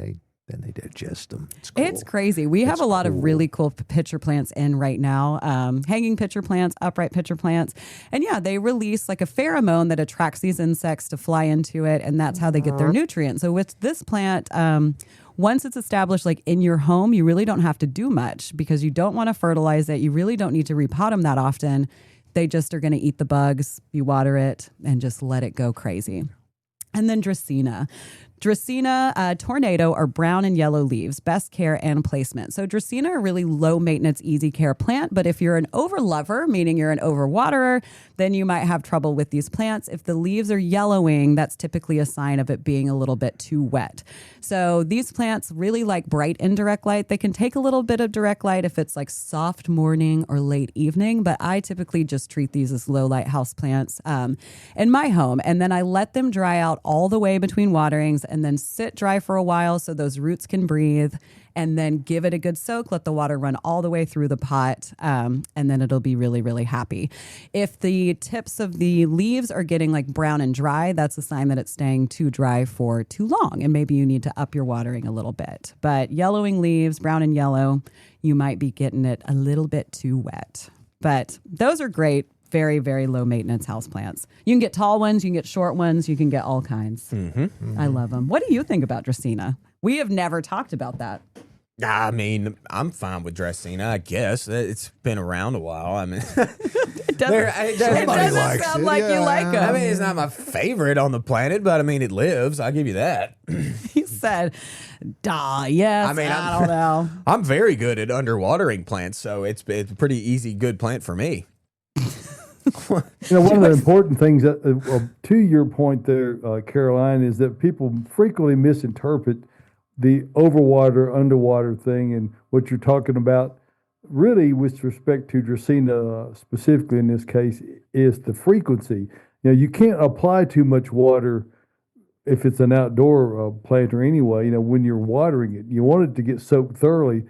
they digest them. It's cool. It's crazy. We have a lot of really cool pitcher plants in right now. Hanging pitcher plants, upright pitcher plants. And yeah, they release like a pheromone that attracts these insects to fly into it. And that's how they get their nutrients. So with this plant, once it's established like in your home, you really don't have to do much because you don't want to fertilize it. You really don't need to repot them that often. They just are going to eat the bugs. You water it and just let it go crazy. And then Dracaena. Dracaena, Tornado are brown and yellow leaves, best care and placement. So Dracaena are really low maintenance, easy care plant. But if you're an overlover, meaning you're an overwaterer, then you might have trouble with these plants. If the leaves are yellowing, that's typically a sign of it being a little bit too wet. So these plants really like bright indirect light. They can take a little bit of direct light if it's like soft morning or late evening, but I typically just treat these as low light house plants in my home. And then I let them dry out all the way between waterings and then sit dry for a while so those roots can breathe, and then give it a good soak. Let the water run all the way through the pot, and then it'll be really, really happy. If the tips of the leaves are getting like brown and dry, that's a sign that it's staying too dry for too long, and maybe you need to up your watering a little bit. But yellowing leaves, brown and yellow, you might be getting it a little bit too wet. But those are great. Very, very low maintenance houseplants. You can get tall ones, you can get short ones, you can get all kinds. I love them. What do you think about Dracaena? We have never talked about that. I mean, I'm fine with Dracaena, I guess. It's been around a while. I mean, It doesn't likes sound it, like you yeah. like them. I mean, it's not my favorite on the planet, but I mean, it lives. I'll give you that. He said, yes, I mean, I don't know. I'm very good at underwatering plants, so it's a pretty easy, good plant for me. One of the important things that, to your point there, Caroline, is that people frequently misinterpret the overwater, underwater thing, and what you're talking about. Really, with respect to Dracaena specifically in this case, is the frequency. You can't apply too much water if it's an outdoor planter anyway. When you're watering it, you want it to get soaked thoroughly.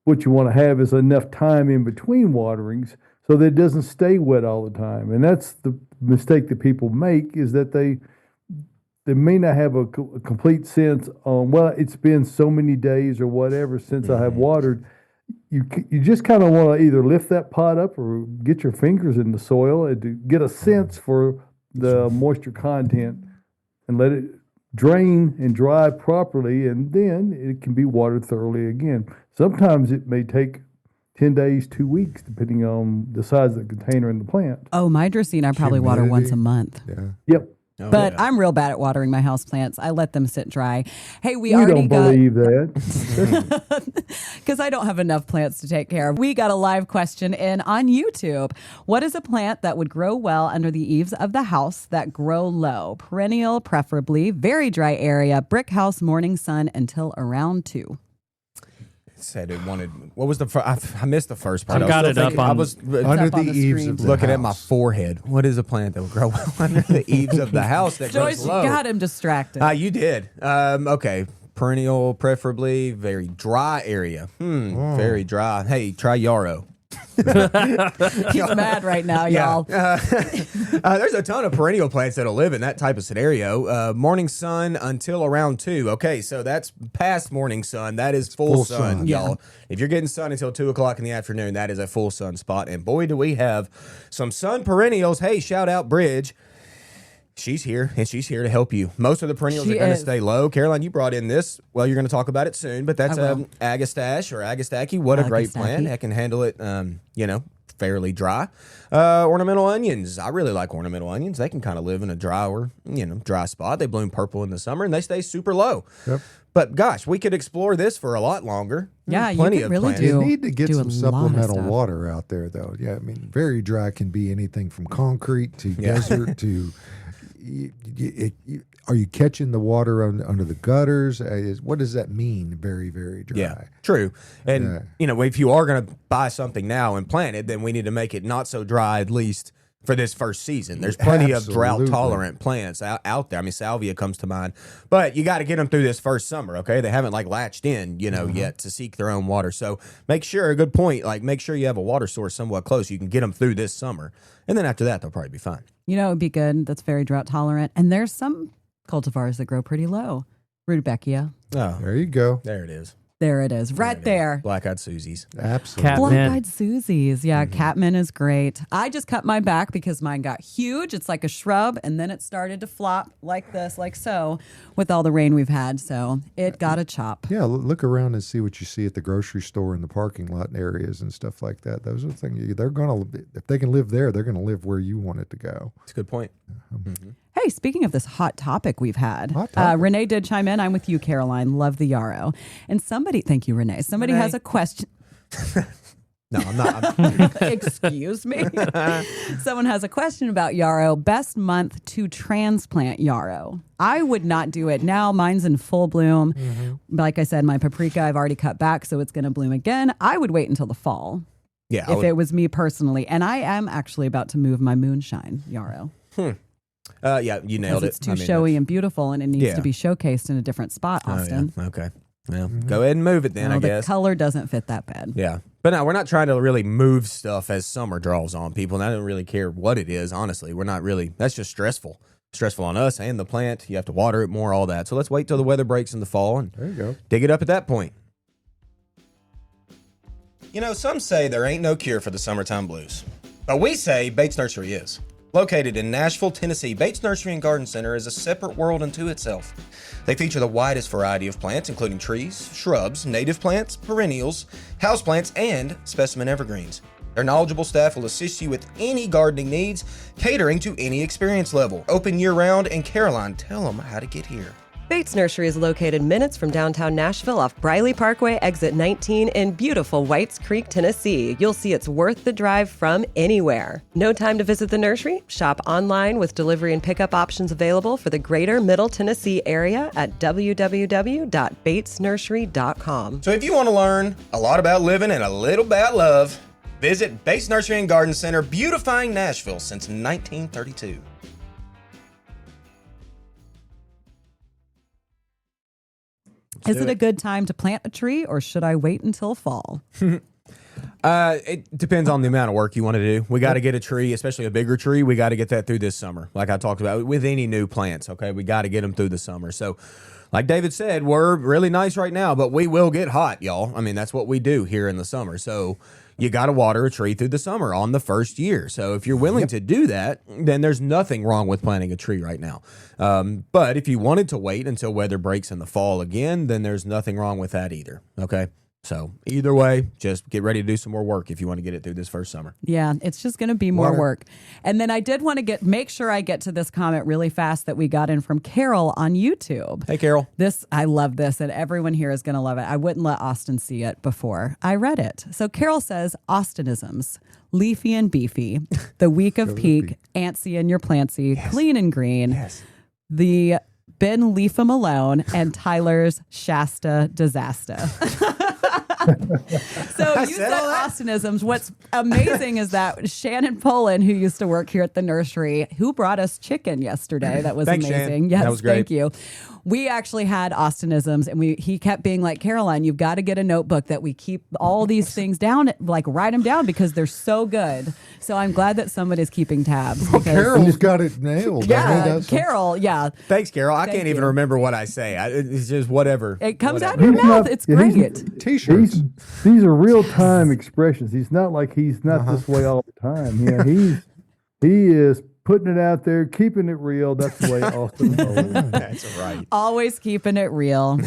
What you want to have is enough time in between waterings so that it doesn't stay wet all the time. And that's the mistake that people make, is that they may not have a complete sense on, well, it's been so many days or whatever since I have watered. You just kind of want to either lift that pot up or get your fingers in the soil and to get a sense for the moisture content and let it drain and dry properly, and then it can be watered thoroughly again. Sometimes it may take 10 days, 2 weeks, depending on the size of the container and the plant. Oh, my Dracaena I probably water Humidity. once a month. Yeah. Yep. Oh, But yeah. I'm real bad at watering my house plants. I let them sit dry. Hey, we You already don't got, believe that. because I don't have enough plants to take care of. We got a live question in on YouTube. What is a plant that would grow well under the eaves of the house that grow low? Perennial, preferably, very dry area, brick house, morning sun until around 2. Said it wanted. What was the first? I missed the first part. I've I was got still it up thinking- on- I was Under up on the the eaves screen. of the looking at my house. forehead. What is a plant that will grow well under the eaves of the house that Joyce, grows you low? got him distracted. You did. Okay. Perennial, preferably very dry area. Very dry. Hey, try Yarrow. He's mad right now, y'all. There's a ton of perennial plants that'll live in that type of scenario. Morning sun until around 2. Okay, so that's past morning sun. That is full sun, sun. y'all. If you're getting sun until 2 o'clock in the afternoon, that is a full sun spot. And boy, do we have some sun perennials. Hey, shout out Bridge. She's here, and she's here to help you. Most of the perennials She are going to is. stay low. Caroline, you brought in this. Well, you're going to talk about it soon, but that's I will. Agastache or Agastache. What a great Agastache. plant. That can handle it, fairly dry. Ornamental onions. I really like ornamental onions. They can kind of live in a dry spot. They bloom purple in the summer, and they stay super low. Yep. But gosh, we could explore this for a lot longer. Yeah, There's you plenty could of really plants. do. You need to get do a some lot of supplemental stuff. water out there, though. Yeah, I mean, very dry can be anything from concrete to desert to. Are you catching the water under the gutters? What does that mean? Very, very dry. Yeah, true. And, if you are going to buy something now and plant it, then we need to make it not so dry, at least for this first season. There's plenty of Absolutely. drought-tolerant plants out there. I mean, salvia comes to mind. But you got to get them through this first summer, okay? They haven't, latched in, yet to seek their own water. So make sure, a good point, make sure you have a water source somewhat close. You can get them through this summer. And then after that, they'll probably be fine. You know, it would be good. That's very drought tolerant. And there's some cultivars that grow pretty low. Rudbeckia. Oh, There you go. there it is. There it is. Right there. Black-eyed Susie's. Absolutely. Catmint. Black-eyed Susie's. Yeah, catmint is great. I just cut my back because mine got huge. It's like a shrub, and then it started to flop like this, like so, with all the rain we've had. So it got a chop. Yeah, look around and see what you see at the grocery store and the parking lot areas and stuff like that. Those are things they're going to, if they can live there, they're going to live where you want it to go. That's a good point. Hey, Hey, speaking of this hot topic we've had, Hot topic. Renee did chime in. I'm with you, Caroline. Love the Yarrow. And thank you, Renee. Somebody Renee. has a question. No, I'm not. Excuse me. Someone has a question about Yarrow. Best month to transplant Yarrow. I would not do it now. Mine's in full bloom. Like I said, my paprika I've already cut back, so it's going to bloom again. I would wait until the fall. Yeah. If it was me personally. And I am actually about to move my moonshine Yarrow. Yeah, you nailed it. It's too showy and beautiful, and it needs to be showcased in a different spot, Austin. Oh, yeah. Okay. Well, go ahead and move it then, I guess. The color doesn't fit that bad. Yeah. But no, we're not trying to really move stuff as summer draws on people. And I don't really care what it is, honestly. We're not really, that's just stressful. Stressful on us and the plant. You have to water it more, all that. So let's wait till the weather breaks in the fall and There you go. dig it up at that point. You know, some say there ain't no cure for the summertime blues. But we say Bates Nursery is. Located in Nashville, Tennessee, Bates Nursery and Garden Center is a separate world unto itself. They feature the widest variety of plants, including trees, shrubs, native plants, perennials, houseplants, and specimen evergreens. Their knowledgeable staff will assist you with any gardening needs, catering to any experience level. Open year-round, and Caroline, tell them how to get here. Bates Nursery is located minutes from downtown Nashville off Briley Parkway, exit 19 in beautiful Whites Creek, Tennessee. You'll see it's worth the drive from anywhere. No time to visit the nursery? Shop online with delivery and pickup options available for the greater Middle Tennessee area at www.batesnursery.com. So if you want to learn a lot about living and a little about love, visit Bates Nursery and Garden Center, beautifying Nashville since 1932. Is it a good time to plant a tree, or should I wait until fall? It depends on the amount of work you want to do. We got to get a tree, especially a bigger tree. We got to get that through this summer. Like I talked about with any new plants. Okay. We got to get them through the summer. So like David said, we're really nice right now, but we will get hot, y'all. I mean, that's what we do here in the summer. So you got to water a tree through the summer on the first year. So if you're willing to do that, then there's nothing wrong with planting a tree right now. But if you wanted to wait until weather breaks in the fall again, then there's nothing wrong with that either. Okay. So either way, just get ready to do some more work if you want to get it through this first summer. Yeah, it's just going to be more work. And then I did want to make sure I get to this comment really fast that we got in from Carol on YouTube. Hey, Carol. I love this, and everyone here is going to love it. I wouldn't let Austin see it before I read it. So Carol says, Austinisms, leafy and beefy, the week of peak, antsy and your plantsy, clean and green, the Ben leave 'em alone, and Tyler's Shasta disaster. So you said Austinisms. What's amazing is that Shannon Poland, who used to work here at the nursery, who brought us chicken yesterday. That was Thanks, amazing. Shan. Yes, that was great. Thank you. We actually had Austinisms, and he kept being like, Caroline, you've got to get a notebook that we keep all these things down, like write them down because they're so good. So I'm glad that somebody's keeping tabs. Well, Carol's got it nailed. Yeah, Carol. Yeah. Thanks, Carol. I can't Thank even you. remember what I say. It's just whatever. It comes out whatever. of your mouth. It's great. T-shirts. These are real time expressions. He's not like he's not this way all the time. Yeah, he is putting it out there, keeping it real. That's the way Austin rolls. That's right. Always keeping it real.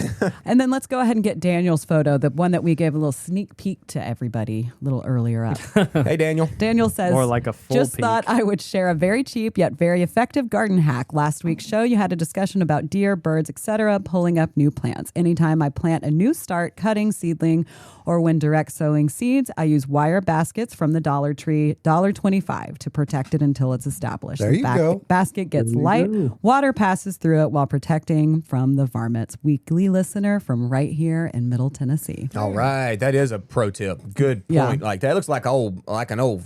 And then let's go ahead and get Daniel's photo, the one that we gave a little sneak peek to everybody a little earlier up. Hey, Daniel. Daniel says, More like a full just peek. thought I would share a very cheap yet very effective garden hack. Last week's show, you had a discussion about deer, birds, etc., pulling up new plants. Anytime I plant a new start, cutting, seedling, or when direct sowing seeds, I use wire baskets from the Dollar Tree, $1.25 to protect it until it's established. There you go. Basket gets light, water passes through it while protecting from the varmints. Weekly listener from right here in Middle Tennessee. All right, that is a pro tip. Good point. Yeah. Like that looks like an old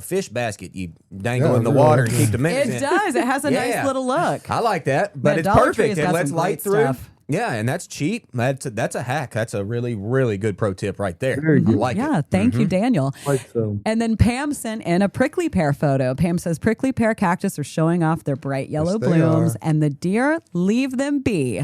fish basket you dangle Yeah, in the really. water and keep the mints It in. does. It has a Yeah. nice little look. I like that, but Yeah, it's Dollar Tree perfect. has It got lets some light great through. stuff. Yeah, and that's cheap. That's a hack. That's a really, really good pro tip right there. Very I good. like Yeah, it. thank you, Daniel. Like so. And then Pam sent in a prickly pear photo. Pam says prickly pear cactus are showing off their bright yellow Yes, they blooms, are. and the deer leave them be.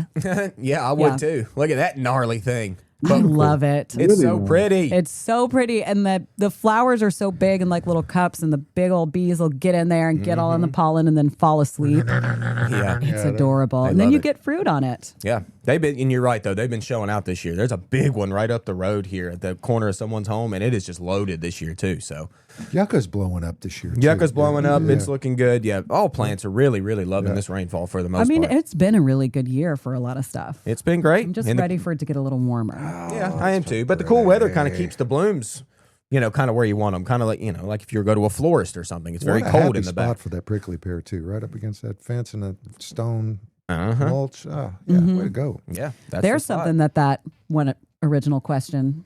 Yeah, I would Yeah. too. Look at that gnarly thing. I love it. It's so Really? pretty. It's so pretty, and the flowers are so big in like little cups, and the big old bees will get in there and get all in the pollen and then fall asleep. yeah. It's adorable, and then love you it. get fruit on it. Yeah. And you're right though, they've been showing out this year. There's a big one right up the road here at the corner of someone's home, and it is just loaded this year too. So Yucca's blowing up this year. Yucca's too. blowing up. Yeah. It's looking good. Yeah, all plants are really, really loving this rainfall for the most part. It's been a really good year for a lot of stuff. It's been great. I'm just And ready for it to get a little warmer. yeah, I am too. But the cool weather kind of keeps the blooms, kind of where you want them. Kind of like if you go to a florist or something, it's very What a cold happy in the spot back. for that prickly pear too, right up against that fence and the stone Uh-huh. mulch. Oh, yeah, way to go. Yeah, that's There's the spot. something that one original question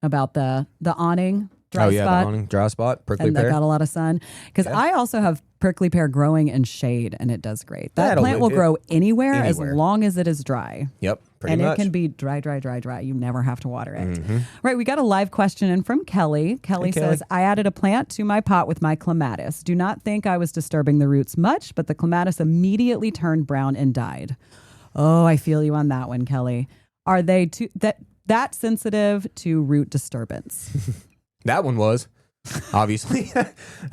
about the awning dry the spot. awning, dry spot, prickly And that pear. got a lot of sun. Because I also have prickly pear growing in shade, and it does great. That That'll plant live will it grow anywhere as anywhere. long as it is dry. Yep, pretty And much. it can be dry. You never have to water it. Mm-hmm. Right, we got a live question in from Kelly. Kelly says, I added a plant to my pot with my clematis. Do not think I was disturbing the roots much, but the clematis immediately turned brown and died. Oh, I feel you on that one, Kelly. Are they that sensitive to root disturbance? That one was, obviously.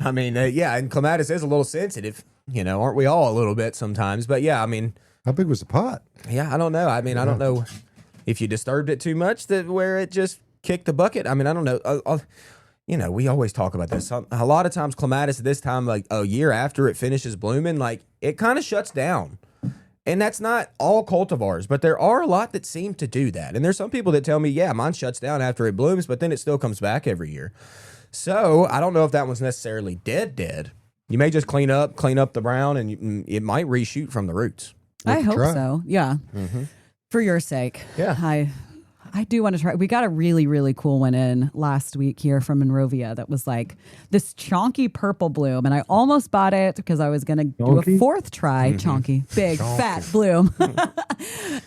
I mean, and clematis is a little sensitive. Aren't we all a little bit sometimes? But yeah, I mean, How big was the pot? yeah, I don't know. I mean, I don't know if you disturbed it too much where it just kicked the bucket. I mean, I don't know. We always talk about this. A lot of times clematis this time, like a year after it finishes blooming, like it kind of shuts down. And that's not all cultivars, but there are a lot that seem to do that. And there's some people that tell me, yeah, mine shuts down after it blooms, but then it still comes back every year. So I don't know if that one's necessarily dead. You may just clean up the brown, and it might reshoot from the roots. I hope try. so. Yeah. For your sake. Yeah. I do want to try. We got a really, really cool one in last week here from Monrovia that was like this chonky purple bloom. And I almost bought it because I was going to do a Chonky? fourth try. Chonky. Big, fat bloom.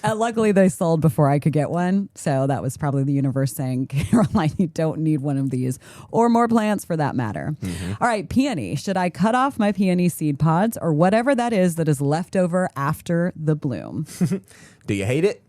And luckily they sold before I could get one. So that was probably the universe saying, Caroline, you don't need one of these or more plants for that matter. All right, peony. Should I cut off my peony seed pods or whatever that is left over after the bloom? Do you hate it?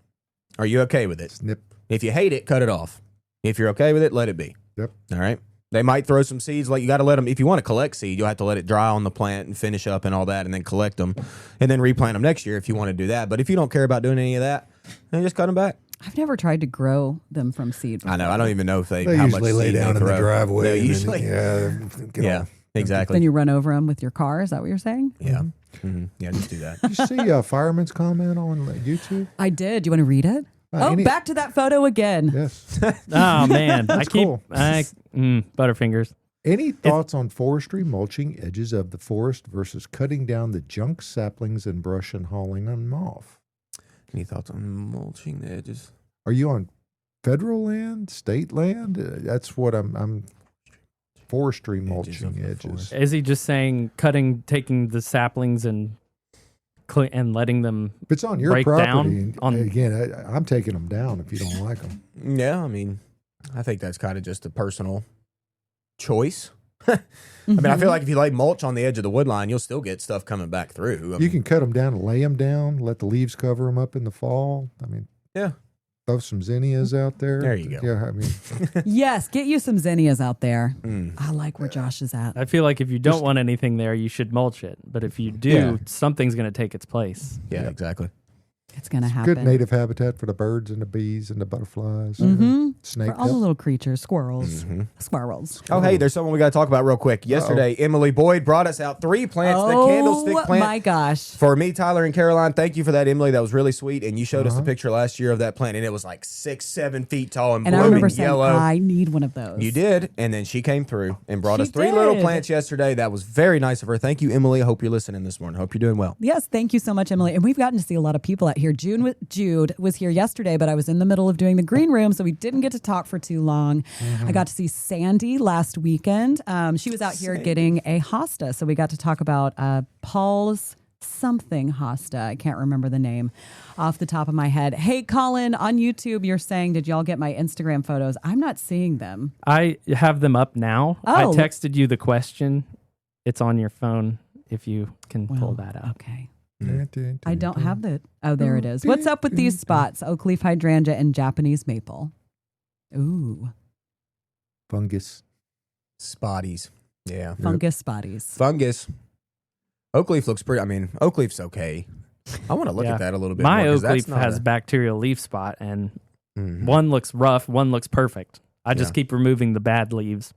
Are you okay with it? Snip. If you hate it, cut it off. If you're okay with it, let it be. Yep. All right. They might throw some seeds. Like you got to let them. If you want to collect seed, you'll have to let it dry on the plant and finish up and all that, and then collect them, and then replant them next year if you want to do that. But if you don't care about doing any of that, then just cut them back. I've never tried to grow them from seed. I know. I don't even know if They how much usually lay seed down they in the throw. driveway. They and then, usually. yeah. Then Exactly. you run over them with your car. Is that what you're saying? Yeah. Yeah. Just do that. You see Fireman's comment on YouTube? I did. Do you want to read it? Back to that photo again. Yes. Oh man, I keep cool. Butterfingers. Any thoughts on forestry mulching edges of the forest versus cutting down the junk saplings and brush and hauling them off? Any thoughts on mulching the edges? Are you on federal land, state land? That's what I'm forestry Edges of mulching the edges. forest. Is he just saying taking the saplings and letting them? If it's on your break property, down on- again, I'm taking them down if you don't like them. Yeah. I mean, I think that's kind of just a personal choice. I mean, I feel like if you lay mulch on the edge of the wood line, you'll still get stuff coming back through. I You can cut them down and lay them down, let the leaves cover them up in the fall. I mean, Yeah. throw some zinnias out there. There you go. Yeah, I mean, Yes, get you some zinnias out there. Mm. I like where Josh is at. I feel like if you don't want anything there, you should mulch it. But if you do, Yeah. something's going to take its place. Yeah, exactly. It's going to good happen. native habitat for the birds and the bees and the butterflies. Mhm. Snake. For all the little creatures, squirrels. Squirrels. Oh, hey, there's someone we got to talk about real quick. Yesterday, Emily Boyd brought us out 3 plants. The candlestick plant. my gosh. For me, Tyler, and Caroline, thank you for that, Emily. That was really sweet. And you showed us a picture last year of that plant, and it was like 6-7 feet tall and And I blooming remember saying, yellow. I need one of those. You did, and then she came through and brought She us 3 little did. plants yesterday. That was very nice of her. Thank you, Emily. I hope you're listening this morning. Hope you're doing well. Yes, thank you so much, Emily. And we've gotten to see a lot of people out here. Jude was here yesterday, but I was in the middle of doing the green room, so we didn't get to talk for too long. I got to see Sandy last weekend. She was out here getting a hosta, so we got to talk about Paul's something hosta. I can't remember the name off the top of my head. Hey, Colin, on YouTube, you're saying, did y'all get my Instagram photos? I'm not seeing them. I have them up now. I Oh. texted you the question. It's on your phone if you can pull that up. Okay. I don't have the. Oh, there it Mm. is. What's up with these spots? Oak leaf hydrangea and Japanese maple. Ooh, Fungus. Spotties. Yeah. fungus spotties. Fungus. Oak leaf looks pretty. I mean, oak leaf's okay. I want to look Yeah. at that a little bit My more. 'Cause oak leaf that's not has a- bacterial leaf spot, and Mhm. one looks rough, one looks perfect. I just Yeah. keep removing the bad leaves.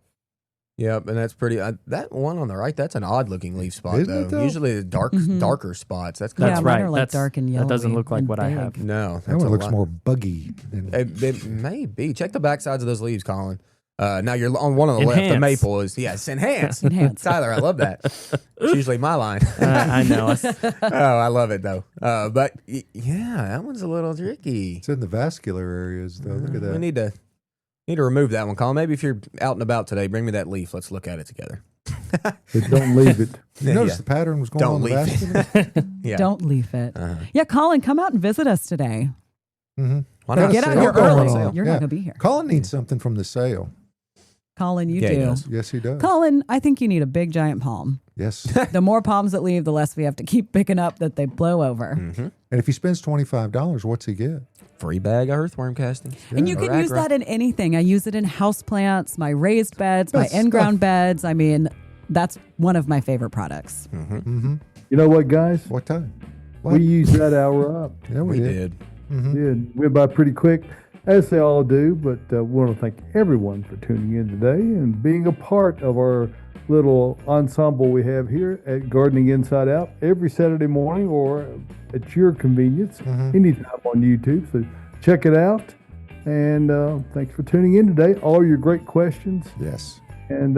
Yep, and that's pretty. That one on the right, that's an odd looking leaf spot, Isn't it, though? Usually the darker spots. That's kind That's of mine right. are like That's dark and That doesn't yellowy look like and what I big. have. no. That That's one a looks lot. more buggy. Than, It may be. Check the back sides of those leaves, Colin. Now you're on one on the left. The Enhance. maple is it's enhance. Enhance. Tyler, I love that. It's usually my line. I know. Oh, I love it though. But yeah, that one's a little tricky. it's in the vascular areas, though. Look at We that. need to remove that one, Colin. Maybe if you're out and about today, bring me that leaf. Let's look at it together. But don't leave it. You notice Yeah. the pattern was going Don't on the leave vascular? Yeah. Don't leave it. Uh-huh. Yeah, Colin, come out and visit us today. Mm-hmm. Why not? Get out sale here going early. on. You're Yeah. not going to be here. Colin needs something from the sale. Colin, you Yeah, he do. does. Yes, he does. Colin, I think you need a big giant palm. Yes. The more palms that leave, the less we have to keep picking up that they blow over. Mm-hmm. And if he spends $25, what's he get? Free bag of earthworm casting. And you Or can use agra. that in anything. I use it in houseplants, my raised beds, my Good in-ground stuff. beds. I mean, that's one of my favorite products. Mm-hmm. You know what, guys? What time? What? We used that hour up. Yeah, We did. Mm-hmm. Did. Went by pretty quick, as they all do, but we want to thank everyone for tuning in today and being a part of our little ensemble we have here at Gardening Inside Out every Saturday morning or at your convenience, anytime on YouTube. So check it out. And thanks for tuning in today. All your great questions. Yes. And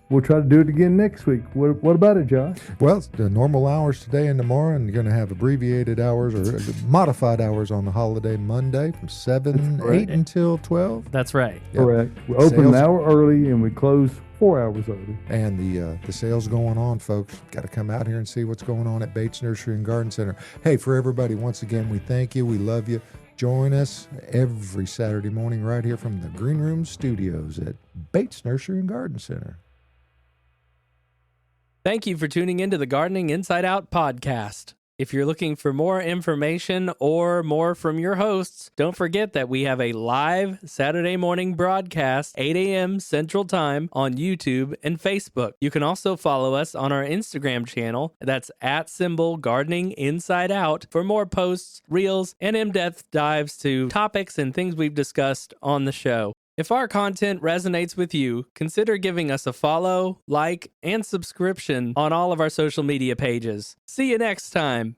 we'll try to do it again next week. What about it, Josh? Well, it's the normal hours today and tomorrow, and you're going to have abbreviated hours or modified hours on the holiday Monday from 7, correct. 8 until 12. That's right. Yep. Correct. We open Sales- an hour early and we close 4 hours early. And the sale's going on, folks. Got to come out here and see what's going on at Bates Nursery and Garden Center. Hey, for everybody, once again, we thank you. We love you. Join us every Saturday morning right here from the Green Room Studios at Bates Nursery and Garden Center. Thank you for tuning into the Gardening Inside Out podcast. If you're looking for more information or more from your hosts, don't forget that we have a live Saturday morning broadcast, 8 a.m. Central Time on YouTube and Facebook. You can also follow us on our Instagram channel. That's @Gardening Inside Out for more posts, reels, and in-depth dives to topics and things we've discussed on the show. If our content resonates with you, consider giving us a follow, like, and subscription on all of our social media pages. See you next time.